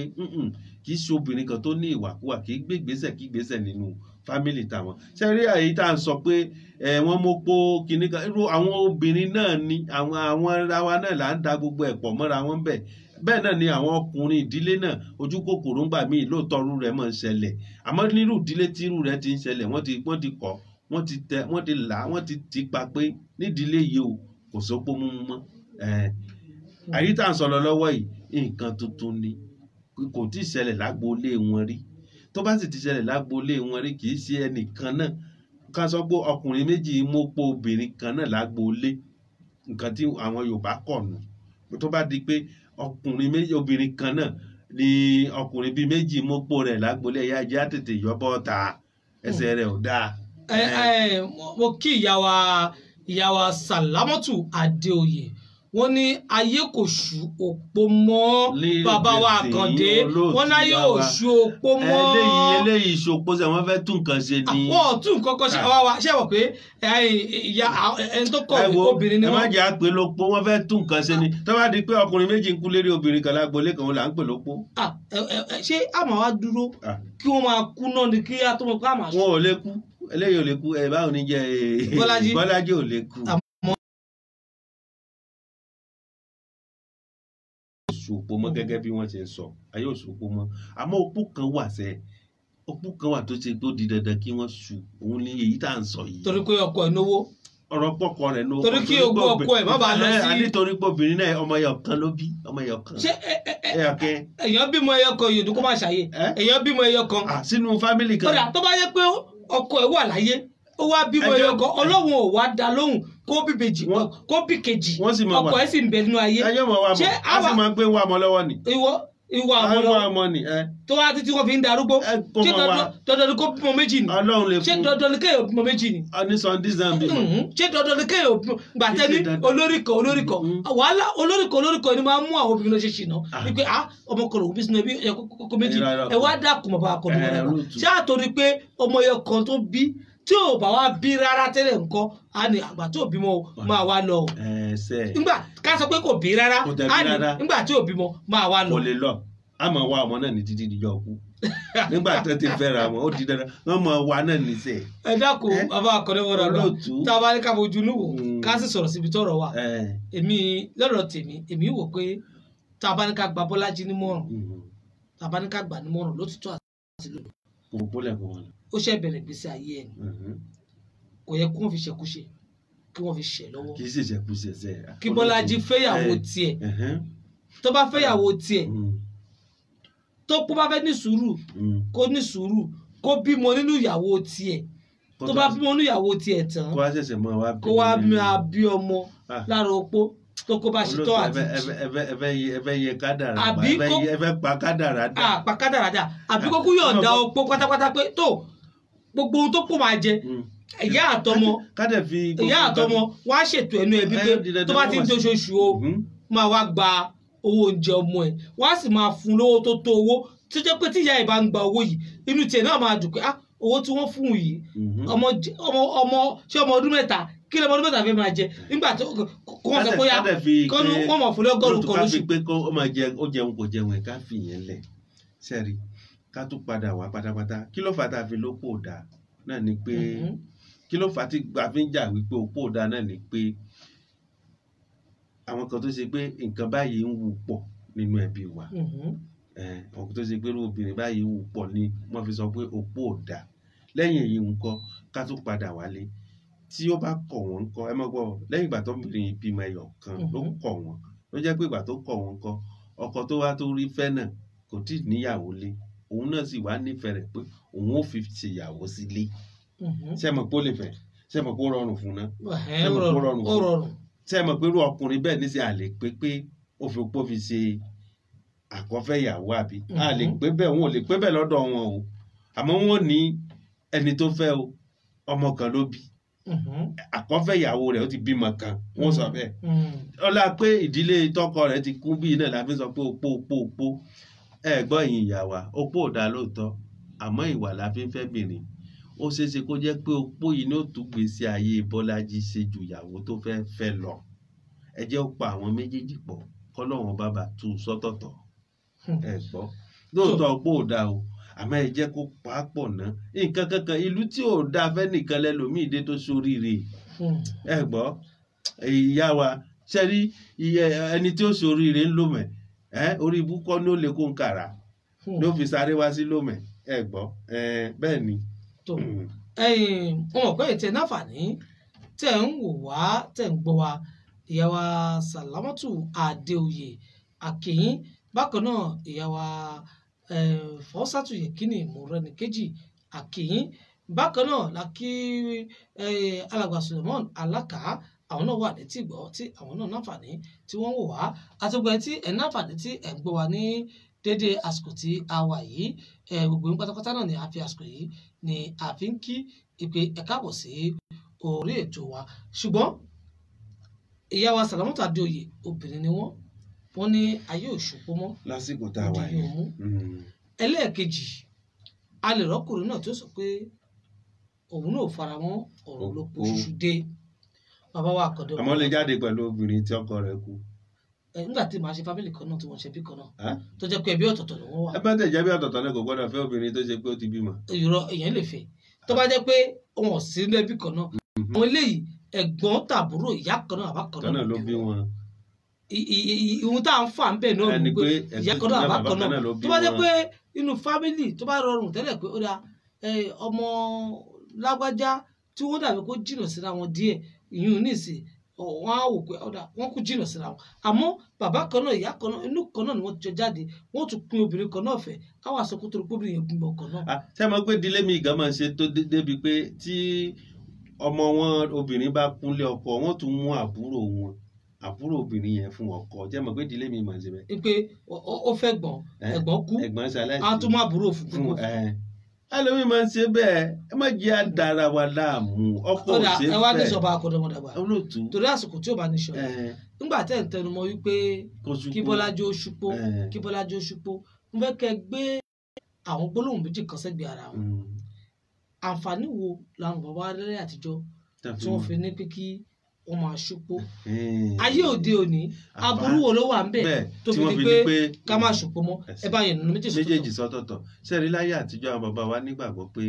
kì í ṣe obìnrin kan tó ní ìwàkuwà kì í gbé ìgbésẹ̀ nínú fámìlì tàwọn ṣe rí àyè tá à ń sọ pé wọ́n mọ́pọ̀ kìíní kan irú àwọn obìnrin náà ni àwọn ara wa náà là ń da gbogbo ẹ̀ pọ̀ mọ́ra wọn bẹ́ẹ̀ náà ni àwọn ọkùnrin ìdílé náà ojú kòkòrò ń gbà míì lóòótọ́ irú rẹ̀ máa ń ṣẹlẹ̀ àmọ́ nírú ìdílé tí irú rẹ̀ ti ń ṣẹlẹ̀ wọ́n ti kọ́ wọ́n ti là wọ́n ti tì pa pé nídìílé yìí o kò sópó múmú mọ́ àyè tá à ń sọ̀rọ̀ lọ́wọ́ yìí nǹkan tuntun ni kò tí ì ṣẹlẹ̀ lágboolé wọn rí tó bá sì ti ṣẹlẹ̀ lágboolé wọn rí kì í ṣe ẹnìkan náà ká sọ pé ọkùnrin méjì mọ́pọ̀ obìnrin kan náà lágboolé nǹkan tí àwọn Yorùbá kọ̀ nù tó bá di pé ọkùnrin méjì obìnrin kan náà ni ọkùnrin bíi méjì mọ́pò rẹ̀ lágbolé ẹ̀yà ajé àtètè yọ́bọ̀ ta ẹsẹ̀ rẹ̀ ò dáa. mo kí ìyá wa Sàlámọ́tù Adéoyè wọ́n ní ayé kò ṣú òpó mọ́ bàbá wa Àkàndé wọ́n ní ayé ò ṣú òpó mọ́. eléyìí ìṣòpó sẹ wọ́n fẹ́ tún nǹkan ṣe ni. wọ́n tún nǹkan kan ṣe àwa ṣe wọ pé ẹni tó kọ obìnrin ni wọ́n. ẹ má jẹ́ àpè lópó wọ́n fẹ́ tún nǹkan ṣe ni tó bá di pé ọkùnrin méjì ń kú lérí obìnrin kan lágbolé kan là ń pè lópó. ṣé àmọ́ wa dúró kí wọ́n máa kú náà ni kí á tó mọ̀ pé àmọ́. wọn ò lè kú eléyìí ò lè kú báwo ni jẹ Bọ́lájí ò lè kú. òpó mọ́ gẹ́gẹ́ bí wọ́n ṣe ń sọ ayé òṣòpó mọ́ àmọ́ òpó kan wà sẹ́ òpó kan wà tó ṣe tó di dandan kí wọ́n ṣu òun ní èyí tá à ń sọ yìí. torí pé ọkọ ẹ̀ náwó. ọ̀rọ̀ pọ̀kọ rẹ̀ náwó. torí kí ogún ọkọ ẹ̀ má bàa lọ sí. nítorí pé obìnrin náà ọmọ ẹyọ kan ló bí ọmọ ẹyọ kan. ṣé èèyàn bímọ ẹyọ kan yòódù kó má ṣàyè èèyàn bímọ ẹyọ kan. sínú fámìlì kan. kódà tó bá yẹ pé ọkọ ẹ̀ wà láyé ó wá bímọ ẹyọ kan Ọlọ́run ò wá dá lóhùn kó bí bèjì kó bí kejì ọkọ ẹ̀ sì ń bẹ nínú ayé. ẹyọ mọ wa mọ a sì máa ń gbé wa mọ lọ́wọ́ ni. ìwà àmọ́ ni tó wá títí wọn fi ń darúgbó ṣé dandan ni kó bímọ méjì ni Ọlọ́run lè fún ṣé dandan ni kéèyàn bímọ méjì ni. ní Sunday zambi. ṣé dandan ni kéèyàn bímọ gbàtẹ́ ní olórí kan wàhálà olórí kan ni máa ń mú àwọn obìnrin lọ ṣe ṣìnà wípé ọmọkùnrin òbí sinú ẹbí ẹ̀kọ́ méjì ẹ wá dákun bàbá akọni wọn ṣé àtòrí pé ọmọ yẹn kan tó bí tí ò bá wá bí rárá tẹ́lẹ̀ nǹkan á ní àgbà tó bímọ máa wá lọ. nígbà ká sọ pé kò bí rárá á ní nígbà tí ò bímọ máa wá lọ. kò lè lọ a máa wá ọmọ náà ní títí dijọ́ kú nígbà tó ti fẹ́ra wọn ó di dandan wọn máa wá náà níṣẹ́. ẹ dákun bàbá akọni wọn rà tá a bá ní ká fojú inú wò ká sì sọ̀rọ̀ síbi tọ́rọ̀ wà èmi lọ́rọ̀ tèmi èmi wò pé tá a bá ní ká gba Bọ́lájí nímọ̀ràn tá a bá ní ká gbà nímọ̀ràn lótìtọ́ àti lòdò. kò pólẹ̀ kò wọn. ó ṣe bẹ̀rẹ̀ gbèsè ayé ẹ̀ kò yẹ kí wọ́n fi ṣẹkúṣe kí wọ́n fi ṣẹ̀ lọ́wọ́. kì í ṣe ṣẹkúṣe sẹ́. kí Bọ́lájí fẹ́yàwó tiẹ̀ tó bá fẹ́yàwó tiẹ̀ tó kó bá fẹ́ ní sùúrù kó ní sùúrù kó bímọ nínú ìyàwó tiẹ̀ tó bá bímọ nínú ìyàwó tiẹ̀ tán kó wá máa bí ọmọ lára opó tó kó bá ṣe tọ́ àti jì. ẹfẹ yẹ kádàrá ẹfẹ pa kádàrá dà. pa kádàrá dà àbí kókó yọ̀ǹda opó pátápátá pé tó gbogbo ohun tó kó máa jẹ ìyá àtọmọ wọ́n á ṣètò ẹnu ẹbí pé tó bá ti ń doṣooṣù o máa wá gba owó oúnjẹ ọmọ ẹ̀ wọ́n á sì máa fún lówó tó tó owó tó jẹ́ pé tí ìyá ẹ̀ bá ń gba owó yìí inú tiẹ̀ náà máa dùn pé owó tí wọ́n fún yìí ọmọ ṣé ọmọ ọdún mẹ́ta kí lọ́mọ ọdún mẹ́ta fẹ́ máa jẹ nígbà tó kó wọ́n sọ pé kọ́nú wọ́n mọ̀ fún lọ́gọ́rùn kan lóṣù. ká fi pé ó máa jẹ ó jẹun kò jẹun ẹ̀ ká fi yẹn lẹ̀ sẹ́rí ká tún padà wá pátápátá kí ló fà tá a fi lópò dá náà ni pé kí ló fà tí a fi ń jà wípé òpó dá náà ni pé àwọn kan tó ṣe pé nǹkan báyìí ń wù pọ̀ nínú ẹbí wa ọkùnrin tó ṣe pé obìnrin báyìí wù pọ̀ ni wọ́n fi sọ pé òpó dá lẹ́yìn èyí ń kọ́ ká tún padà wálé tí ó bá kọ̀ wọ́n kọ́ ẹ mọ̀ gbọ́ lẹ́yìn ìgbà tó obìnrin bímọ ẹyọ kan ló kọ̀ wọ́n ló jẹ́ pé ìgbà tó kọ̀ wọ́n kọ́ ọkọ tó wá tó rí fẹ́ náà kò tí ì níyàwó lé òun náà sì wá nífẹ̀ẹ́ rẹ̀ pé òun ò fi ṣèyàwó sílé ṣé mọ̀ pé ó lè fẹ́ ṣé mọ̀ pé ó rọrùn fún náà ṣé mọ̀ pé ó rọrùn fún ṣé mọ̀ pé irú ọkùnrin bẹ́ẹ̀ ní sí àlè pé ó fi pọ́ fi ṣe àkọ́fẹ́ ìyàwó àbí àlè pé bẹ́ẹ̀ wọn ò lè pé bẹ́ẹ̀ lọ́dọ̀ wọn o àmọ́ wọn ní ẹni tó fẹ́ o ọmọ kan ló bí àkọ́fẹ́ ìyàwó rẹ̀ ó ti bímọ kan wọ́n sọ bẹ́ẹ̀ ọlá pé ìdílé tọkọ rẹ̀ ti kú bí náà la fi sọ pé opó ẹ gbọ́ yìí ìyá wa opó ò dá lóòótọ́ àmọ́ ìwà la fi ń fẹ́ bìnrin ó ṣeéṣe kó jẹ́ pé opó yìí ní ó tún gbèsè ayé Bọ́lájí ṣe ju ìyàwó tó fẹ́ lọ ẹ jẹ́ ó pa àwọn méjèèjì pọ̀ kọ́lọ́wọ́n bàbá tú sọ́tọ̀tọ̀ ẹ gbọ́ lóòótọ́ opó ò dá o àmọ́ ẹ jẹ́ kó pàápọ̀ ná nǹkan kankan ìlú tí ò dá fẹ́ nìkan lẹ́lòmíì dé tó ṣoríire ẹ gbọ́ ìyá wa ṣe rí ẹni tí ó ṣoríire ń lòmẹ̀ orí ibú kọ́ ní ó lè kó ń kàrà ló fi sáré wá sí lòmẹ̀ ẹ gbọ́ bẹ́ẹ̀ ni. mo mọ̀ pé ètò náfààní tẹ̀ ń wò wá tẹ̀ ń gbọ́ wa ìyá wa Sàlámọ́tù Adéoyè àkìyín bákan náà ìyá wa Fọ́sátù Yẹ̀kínì Mọ́rẹ́níkejì àkìyín bákan náà la kí alàgbà Suleiman Alákà àwọn náà wà létí gbọ́ tí àwọn náà náfààní tí wọ́n wò wá àtúgbẹ́ tí ẹ̀ náfààní tí ẹ̀ ń gbọ́ wa ní dédé àsìkò tí a wà yìí gbogbo yín pátápátá náà ni a fi àsìkò yìí ni a fi ń kí ìpè ẹ káàbọ̀ sí orí ètò wa ṣùgbọ́n ìyá wa Sàlámọ́tù Adéoyè obìnrin ni wọ́n ní ayé òṣùpọ̀ mọ́ lásìkò tá a wà yìí. ẹlẹ́ẹ̀kejì a lè rọ́kùnrin náà tó sọ pé òun náà fara mọ́ ọ̀rọ̀ ló po ṣuṣu dé bàbá wa àkọ́dé. àmọ́ lè jáde pẹ̀lú obìnrin tí ọkọ rẹ̀ kú. nígbà tí màá ṣe fámìlì kan náà tí wọ́n ṣe bí kan náà tó jẹ́ pé ẹbí ọ̀tọ̀ọ̀tọ̀ ni wọ́n wà. ẹ bá tẹ̀ jẹ́ bí ọ̀tọ̀ọ̀tọ̀ náà kò gbọ́dọ̀ fẹ́ obìnrin tó ṣe pé ó ti bímọ. ìrọ̀ èèyàn lè fẹ́ tó bá jẹ́ pé wọn ò sí lẹ́bí kan náà àwọn eléyìí ẹ̀gbọ́n tàbúrò ìyá kan náà àbá kan náà ló bí wọn. ìhun tá à ń fà ń bẹ̀ náà ni pé ìyá kan náà àbá kan náà tó bá jẹ́ pé inú fámìlì tó bá rọrùn tẹ́lẹ̀ pé ó dá ọmọ lágbájá tí wọ́n dàbí kó jìnnà síra wọn díẹ̀ ìyún nísìnyí wọ́n á wò pé ọ̀dà wọ́n kú jìnnà síra wọn àmọ́ bàbá kan náà ìyá kan náà inú kan náà ni wọ́n ti jọ jáde wọ́n tún pín obìnrin kan náà fẹ́ àwọn àsọkú tó rúkú obìnrin yẹn gbìn bọ̀ kan náà. ṣé ẹ mọ̀ pé ìdílé mi ìgàn máa ń ṣe tó débi pé tí ọmọ wọn obìnrin bá kúnlé ọkọ wọn tún mú àbúrò obìnrin yẹn fún ọkọ jẹ́ mọ̀ pé ìdílé mi máa ń ṣe bẹ́ẹ̀. pé ó fẹ́ ẹ̀gbọ́n kú á tún mú àbúrò fún ẹlòmíì máa ń ṣe bẹ́ẹ̀ ẹ má jẹ́ àdàrà wa láàmú ọkọ ò ṣe fẹ́. ẹ wá ní ìṣọba akọ̀dọ̀mọdàgbà olóòtú torí àsìkò tí ò bá ní ṣọba nígbà tẹ́ ń tẹnu mọ́ wípé kí Bọ́lájí ó ṣúpó kí Bọ́lájí ó ṣúpó mo fẹ́ kẹ́ gbé àwọn gbólóhùn méjì kan sẹ́gbẹ̀ẹ́ ara wọn àǹfààní wo làwọn bàbá rẹ̀ àtijọ́ tí wọ́n fi ní pé kí wọ́n máa ṣúpó ayé òde òní aburú wo ló wà ń bẹ̀ tó fi di pé ká máa ṣúpó mọ́ ẹ bá yẹn nínú méjèèjì sọ́tọ̀ọ̀tọ̀ sẹ́ẹ̀rí láyé àtijọ́ àwọn bàbá wa nígbàgbọ́ pé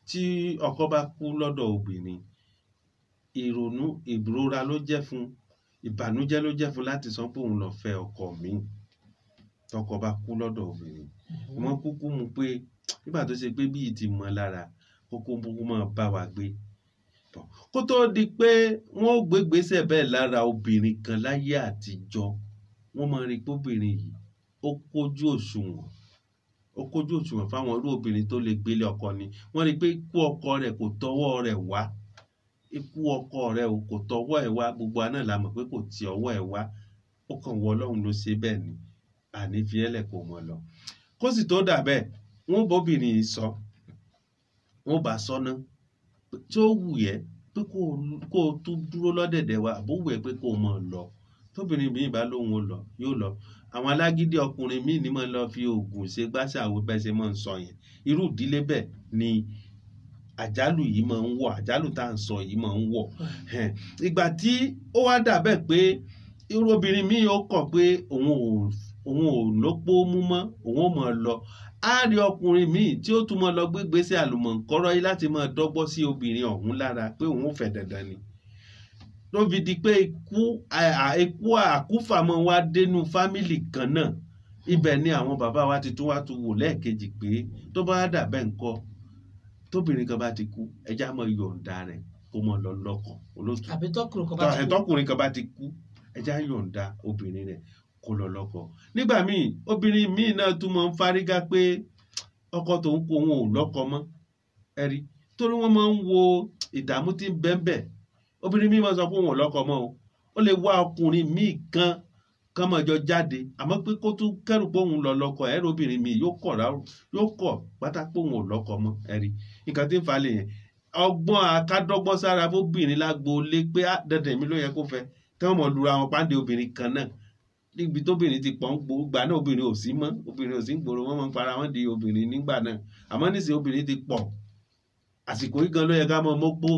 tí ọkọ bá kú lọ́dọ̀ obìnrin ìrònú ìrora ló jẹ́ fún ìbànújẹ́ ló jẹ́ fún láti sọ pé òun lọ fẹ́ ọkọ mi tọkọ bá kú lọ́dọ̀ obìnrin wọ́n kúkú mú pé nígbà tó ṣe pé bíi ti mọ́ lára kókó máa bá wa gbé kó tó di pé wọ́n ó gbégbèsè bẹ́ẹ̀ lára obìnrin kan láyé àtijọ́ wọ́n máa rí pé obìnrin yìí ó kójú òṣùwọ̀n fáwọn irú obìnrin tó lè gbélé ọkọ ni wọ́n rí pé ikú ọkọ rẹ̀ kò tọwọ́ rẹ̀ wá ikú ọkọ rẹ̀ kò tọwọ́ ẹ̀ wá gbogbo àná la mọ̀ pé kò ti ọwọ́ ẹ̀ wá ó kàn wọ Ọlọ́run ló ṣe bẹ́ẹ̀ ni àní fi ẹlẹ̀ kò mọ̀ lọ kó sì tó dà bẹ́ẹ̀ wọ́n bóbìnrin yìí sọ wọ́n bá sọ́nà tí ó wù yẹ pé kó o tún dúró lọ́dẹ̀dẹ̀ wa àbó wù ẹ́ pé kó o mọ̀ lọ tóbìnrin mi bá lóun ó lọ yóò lọ àwọn alágídí ọkùnrin míì ní mọ̀ lọ fi oògùn ṣe gbáṣà àwọn bẹ́ẹ̀ ṣe máa ń sọ yẹn irú ìdílé bẹ́ẹ̀ ni àjálù yìí máa ń wọ̀ àjálù tá à ń sọ yìí máa ń wọ̀ ìgbà tí ó wá dà bẹ́ẹ̀ pé irú obìnrin míì ó kọ̀ pé òun ò lópó mú mọ́ òun ò mọ̀ lọ á rí ọkùnrin míì tí ó tún mọ́ lọ gbégbèsè àlùmọ̀ǹkọ́rọ́ yìí láti máa dọ́gbọ́ sí obìnrin ọ̀hún lára pé òun ò fẹ́ dandan ni ló fi di pé ikú àkúfàmọ́ wa dénú fámìlì kan náà ibẹ̀ ni àwọn bàbá wa ti tún wá tún wò lẹ́ẹ̀kejì pé tó bá dà bẹ́ẹ̀ ńkọ́ tóbìnrin kan bá ti kú ẹja mọ yọ̀ǹda rẹ̀ kó mọ lọ lọ́kọ olóòtú àbí tọkùnrin kan bá ti kú ẹja yọ̀ǹda obìnrin rẹ̀ kó lọ lọ́kọ nígbà míì obìnrin míì náà tún mọ ń fárígá pé ọkọ tòun kó òun ò lọ́kọ mọ́ ẹ̀rí torí wọ́n máa ń wo ìdààmú tí ń bẹ́ẹ̀ obìnrin míì máa sọ pé òun ò lọ́kọ mọ́ o ó lè wá ọkùnrin míì kan mọ̀ jọ jáde àmọ́ pé kó tún kẹ́rù pé òun lọ lọ́kọ ẹ̀rọ obìnrin míì yóò kọ̀ pátá pé òun ò lọ́kọ mọ́ ẹ̀rí nǹkan tí ń fa lè yẹn ọgbọ́n akádọ́gbọ́n sára fóbìnrin lágbo lé pé dandan mi ló yẹ kó fẹ́ tí wọ́n mọ̀ lura wọn páńdé obìnrin kan náà níbi tóbìnrin ti pọ̀ ń gbà náà obìnrin ò sí mọ́ obìnrin ò sí ń gbòòrò wọ́n mọ̀ ń para wọn di obìnrin nígbà náà àmọ́ nísìnyí obìnrin ti pọ̀ àsìkò yìí gan ló yẹ ká mọ̀ mọ́pó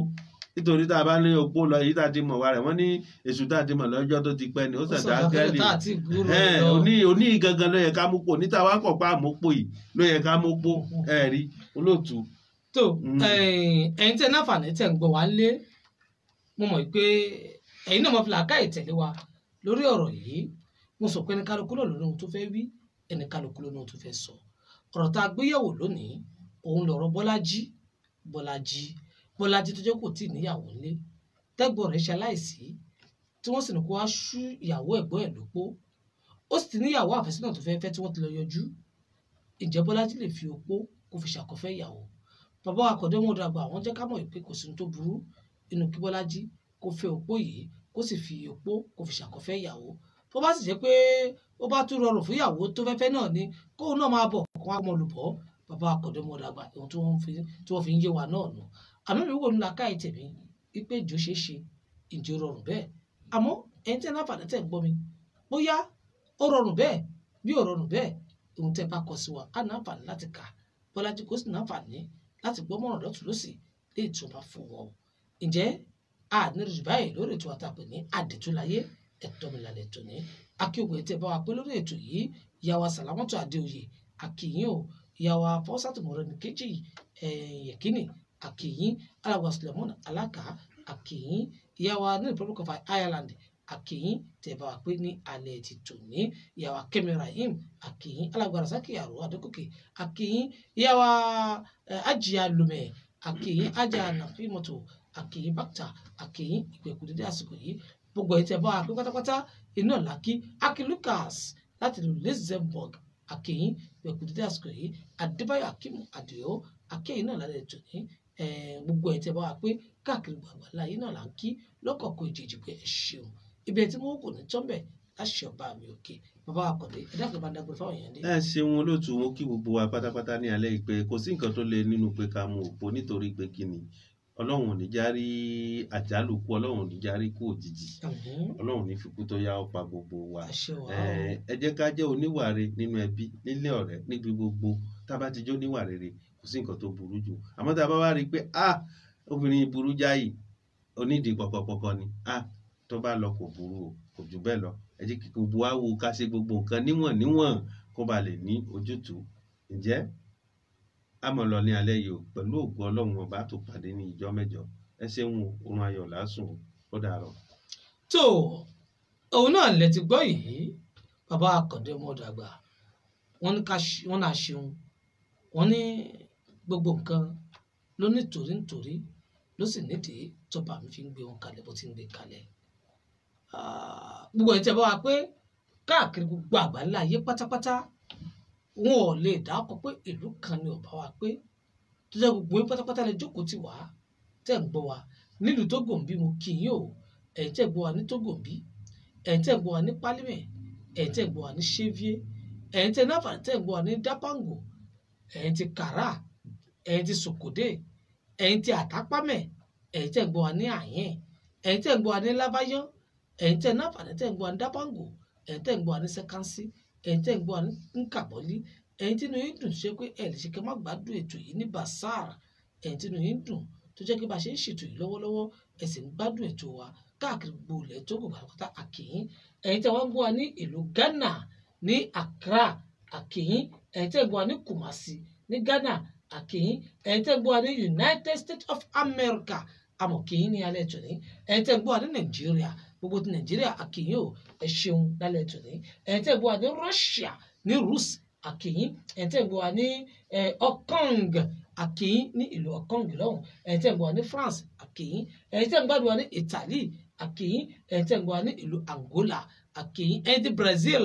nítorí tá a bá ní opó lọ èyí tá a ti mọ̀ wá rẹ̀ wọ́n ní èṣù tá a ti mọ̀ lọ́jọ́ tó ti pẹ́ ni ó ṣẹ̀dá gẹ́lì òní gangan ló yẹ ká mú pò níta wá kọ̀ pa àmọ́pò yìí ló yẹ ká mú pò ẹ̀rí olóòtú. tó ẹ̀yin tẹ́ náfààní tẹ́ ń gbọ́ wá lé mo mọ̀ pé ẹ̀yin náà mọ̀ fi làákàyè tẹ̀lé wa lórí ọ̀rọ̀ yìí mo sọ pé ẹni kálukú náà lórí ohun tó fẹ́ wí ẹni kálukú lórí ohun tó fẹ́ sọ ọ̀rọ̀ tá a gbéyẹ̀wò lónìí òun lọ̀rọ̀ Bọ́lájí tó jẹ́ kò tí ì níyàwó ńlé tẹ́gbọ̀n rẹ̀ ṣaláìsí tí wọ́n sì ní kó wá ṣú ìyàwó ẹ̀gbọ́n ẹ̀ lópó ó sì ti níyàwó àfẹ́sọ́nà tó fẹ́ fẹ́ tí wọ́n ti lọ yọjú ǹjẹ́ Bọ́lájí lè fi opó kó fi ṣàkọ́fẹ́ ìyàwó bàbá Akọ̀dé wọn dàgbà àwọn jẹ́ ká mọ̀ pé kò sí ohun tó burú inú kí Bọ́lájí kó fẹ́ opó yìí kó sì fi opó kó fi ṣàkọ́fẹ́ ìyàwó bó bá sì jẹ́ pé ó bá tún rọrùn fún ìyàwó tó fẹ́fẹ́ náà ni kóun náà máa bọ̀ kó wá mọ olùbọ́ bàbá Akọ̀démọdàgbà ohun tí wọ́n fi ń yé wa náà nù àmọ́ mi wò ní làákàyè tèmi wípé ìjó ṣeé ṣe ìjó rọrùn bẹ́ẹ̀ àmọ́ ẹni tí ẹ náfààní tẹ̀ ń gbọ́ mi bóyá ó rọrùn bẹ́ẹ̀ bí ò rọrùn bẹ́ẹ̀ ohun tẹ́ bá kọ sí wa á náfààní láti kà Bọ́lájí kò sì náfààní láti gbọ́ mọ̀ràn lọ́tún lọ́sì lè tún bá fún wọn. ǹjẹ́ a nílùú báyìí lórí ètò àtàpè ní àdètúláyé ẹ̀tọ́ mi lálẹ́ tó ní akíwò ètò ẹ̀bá wa pé lórí ètò yìí ìyàwó Sàlámọ́tò Adéoyè àkìyìn o ìyàwó Fọ́sátù Mọ́rẹ́níkejì Yẹ̀kínì àkìyìn alàgbà Suleiman Alákà àkìyìn ìyàwó ní Republic of Ireland àkìyìn tẹ̀bá wa pé ní alẹ́ ti tò ní ìyàwó Kẹ́mi Rahim àkìyìn alàgbà Rasaki Àrò Adékòkè àkìyìn ìyàwó Ajiya Lumẹ àkìyìn Ajiya Nàfímọ́tò àkìyìn Bàtà àkìyìn ìpẹ̀kù dédé àsìkò yìí gbogbo ẹ̀ tẹ̀bá wa pé pátápátá iná làkí Aki Lucas láti ìlú Luxembourg àkìyìn ìpẹ̀kù dédé àsìkò yìí Adébáyọ̀ Akímù Àdìó àkìyìn náà lálẹ́ tò ní gbogbo ẹ̀ tẹ̀bá wa pé káàkiri gbàgbà láyé náà là ń kí lọ́kọ̀ọ̀kan ìjèjì pé ẹ ṣeun ibi tí wọn kò ní tọ́ḿbẹ̀ láṣẹ ọba mi òkè bàbá Akọ̀dé ẹ̀dá kan bá ń dágbére fáwọn èèyàn dé. ẹ ṣeun olóòtú mo kí gbogbo wa pátápátá ní alẹ́ yìí pé kò sí nǹkan tó le nínú pé ká mú òpó nítorí pé kí ni ọlọ́run ò ní járí àjálù kú ọlọ́run ò ní járí kú òjijì ọlọ́run ní fikú tó yá ọ̀pá gbogbo wa ẹ jẹ́ ká jẹ́ oníwàre nínú ẹbí nílé ọ̀rẹ́ níbi gbogbo tá a bá ti jó níwà rere kò sí nǹkan tó burú jù àmọ́ tá a bá wá rí i pé obìnrin burú jáì onídìí pọ̀pọ̀pọ̀pọ̀ ni tó bá lọ kò burú o kò jù bẹ́ẹ̀ lọ ẹ jẹ́ kí gbogbo wa wo ká ṣe gbogbo nǹkan níwọ̀n kó ba lè ní ojútùú ǹjẹ́ àmọ́ lọ ní alẹ́ yìí o pẹ̀lú ògo ọlọ́run ọba tó pàdé ní ìjọ mẹ́jọ ẹ ṣeun oorun ayọ̀ lásùn ó dàárọ̀. tó òun náà lẹ ti gbọ́ yìí bàbá Akọ̀démọdàgbà wọ́n náà ṣeun wọ́n ní gbogbo nǹkan ló ní torí ló sì nídìí tọ́ba mi fi ń gbé wọn kalẹ̀ bó ti ń gbé kalẹ̀ gbogbo ẹ̀ tẹ́ bá wa pé káàkiri gbogbo àgbáńlá ayé pátápátá wọn ò lè dákọ pé ìlú kan ni ọba wa pé tó jẹ́ gbogbo yín pátápátá lè jókòó tì wá tẹ́ ń gbọ́ wa nílùú Tógò ń bí mo kì í yín o ẹ̀yin tẹ́ ń gbọ́ wa ní Tógò ń bí ẹ̀yin tẹ́ ń gbọ́ wa ní Pálímẹ̀ ẹ̀yin tẹ́ ń gbọ́ wa ní Ṣévíé ẹ̀yin tẹ́ náfà tẹ́ ń gbọ́ wa ní Dápángò ẹ̀yin ti Kàrà ẹ̀yin ti Sòkòdé ẹ̀yin ti Àtápámẹ̀ ẹ̀yin tẹ́ ń gbọ́ wa ní Àyẹ́n ẹ̀yin tẹ́ ń gbọ́ wa ní Lábáyán ẹ̀yin tẹ́ náfà tẹ́ ń gbọ́ wa ní Dápángò ẹ̀yin tẹ́ ń gbọ́ wa ní Sẹ́kánsí ẹ̀yin tẹ́ ń gbọ́ wa ní Nkàbọ́lí ẹ̀yin tí inú yín dùn ṣe pé ẹ̀ lè ṣe kẹ́ má gbádùn ètò yìí ní Basar ẹ̀yin tí inú yín dùn tó jẹ́ pé bá a ṣe ń ṣètò yìí lọ́wọ́lọ́wọ́ ẹ̀ sì ń gbádùn ètò wa káàkiri gbogbo ilẹ̀ Tógò pátápátá àkìyín ẹ̀yin tẹ́ wọ́n ń gbọ́ wa ní ìlú Ghana ní Accra àkìyín ẹ̀yin tẹ́ ń gbọ́ wa ní Kumasi ní Ghana àkìyín ẹ̀yin tẹ́ ń gbọ́ wa ní United States of America àmọ̀kìyín ní alẹ́ tòní ẹ̀yin tẹ́ ń gbọ́ wa ní Nàìjíríà gbogbo ti Nàìjíríà àkìyín o ẹ ṣeun lálẹ́ tòní ẹ̀yin tẹ́ ń gbọ́ wa ní Russia ní Rus àkìyín ẹ̀yin tẹ́ ń gbọ́ wa ní Hong àkìyín ní ìlú Hong lọ́hùn ẹ̀yin tẹ́ ń gbọ́ wa ní France àkìyín ẹ̀yin tẹ́ ń gbádùn wa ní Italy àkìyín ẹ̀yin tẹ́ ń gbọ́ wa ní ìlú Angola àkìyín ẹ̀yin tí Brazil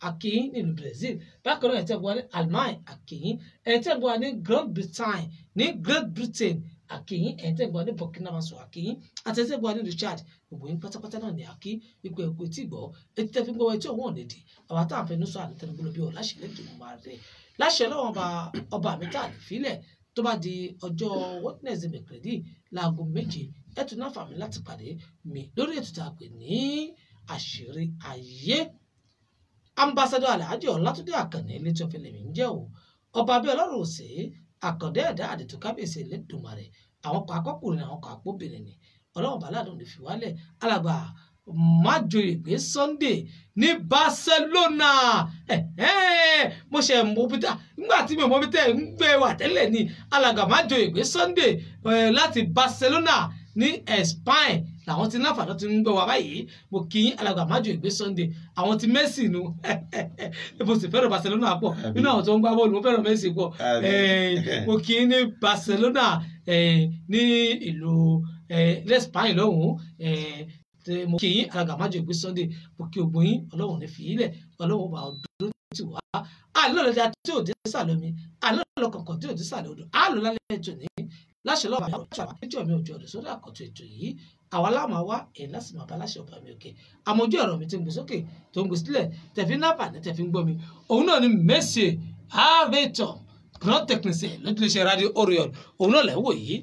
àkìyín ní ìlú Brazil bákan náà ẹ̀yin tẹ́ ń gbọ́ wa ní Alman àkìyín ẹ̀yin tẹ́ ń gbọ́ wa ní Great Britain àkìyín ẹ̀yin tẹ́ ń gbọ́ wa ní Burkina Faso àkìyín àti ẹ̀yin tẹ́ ń gbọ́ wa ní Richard gbogbo yín pátápátá náà ní àkí ipò ẹ̀kọ́ etí ìgbọ́ etí tẹ́ fi gbọ́ etí ọ̀wọ́n òdèdè àwọn táwọn fẹ́ nusọ àdìtẹ́nugbọ́lọ́ bí ọ̀la ṣẹlẹ̀ tó máa rẹ̀ láṣẹ lọ́wọ́n ọba mi tá a lè filẹ̀ tó bá di ọjọ́ Wednesday mẹ́kẹ̀rẹ́dì láago 7 ẹ̀tún náà fàmí láti pàdé mi lórí ètò tá a pè ní àṣírí ayé ambassador Alhaji Ọlátúndé Àkànní ilé tí wọ́n fi lè mí ń jẹ́ o ọba bí ọlọ́run òsè àkàndé ẹ̀dá àdètò kábíyèsí Elédùmarè àwọn kan akọkùnrin àwọn kan àpòbìnrin ni ọlọ́run bàálàdùn lè fi wálẹ̀ alàgbà májòyègbé Sunday ní Barcelona mo ṣe mọ bí tá nígbà tí mi ò mọ bí tẹ́ ń gbé wà tẹ́lẹ̀ ni alàgbà májòyègbé Sunday láti Barcelona ní Spain làwọn ti náfàdọ́ ti ń gbọ́ wa báyìí mo kí alàgbà májòyègbé Sunday àwọn ti Messi nu mo sì fẹ́ràn Barcelona pọ̀ nínú àwọn tó ń gbá bọ́ọ̀lù mo fẹ́ràn Messi pọ̀ mo kí ní Barcelona ní ìlú Spain lọ́hùn-ún mo kí yín alàgbà májòyègbé Sunday mo kí ògbó yín ọlọ́run ní fi ilẹ̀ ọlọ́run bá ọdún tí wà á àlọ́lọ́jà tí ò dé sàlọ́ mi àlọ́lọ́kọ̀ọ̀kan tí ò dé sàlọ́ odò àlọ́ lálẹ́ ètò ní láṣẹ lọ́wọ́ àwọn ọ̀ṣọ́ àpéjọ mi òjò ọ̀dọ̀ sórí àkọ́tún ètò yìí àwa láàmà wá èyí láti máa bá láṣẹ ọba mi òkè àmójú ẹ̀rọ mi ti ń gbé sókè tó ń gbé sílẹ̀ tẹ̀fí náà ní tẹ̀fí ń gbọ́ mi òun náà ni Monsieur Avetom grand technicien lójúléṣẹ́ Radio Orion òun náà lẹ́wọ̀ yìí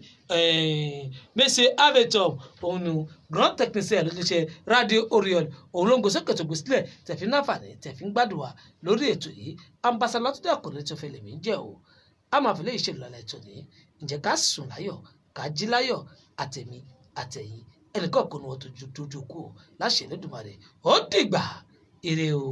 Monsieur Avetom òun ni grand technicien lójúléṣẹ́ Radio Orion òun ló ń gbé sókè tó gbé sílẹ̀ tẹ̀fí náà ní tẹ̀fí ń gbádùn wa lórí ètò yìí ambassador tó dẹ̀ kùnrin tó fẹ́ lèmi ń jẹ́ o a máa fi lè ṣe ìlànà ètò ní ǹjẹ́ ká sùn láyọ̀ ká jí láyọ̀ àtẹ̀mí àtẹ̀yìn ẹnìkan kò ní wọ́n tó dojú kú láṣẹ Elédùmarè ó dìgbà ire o.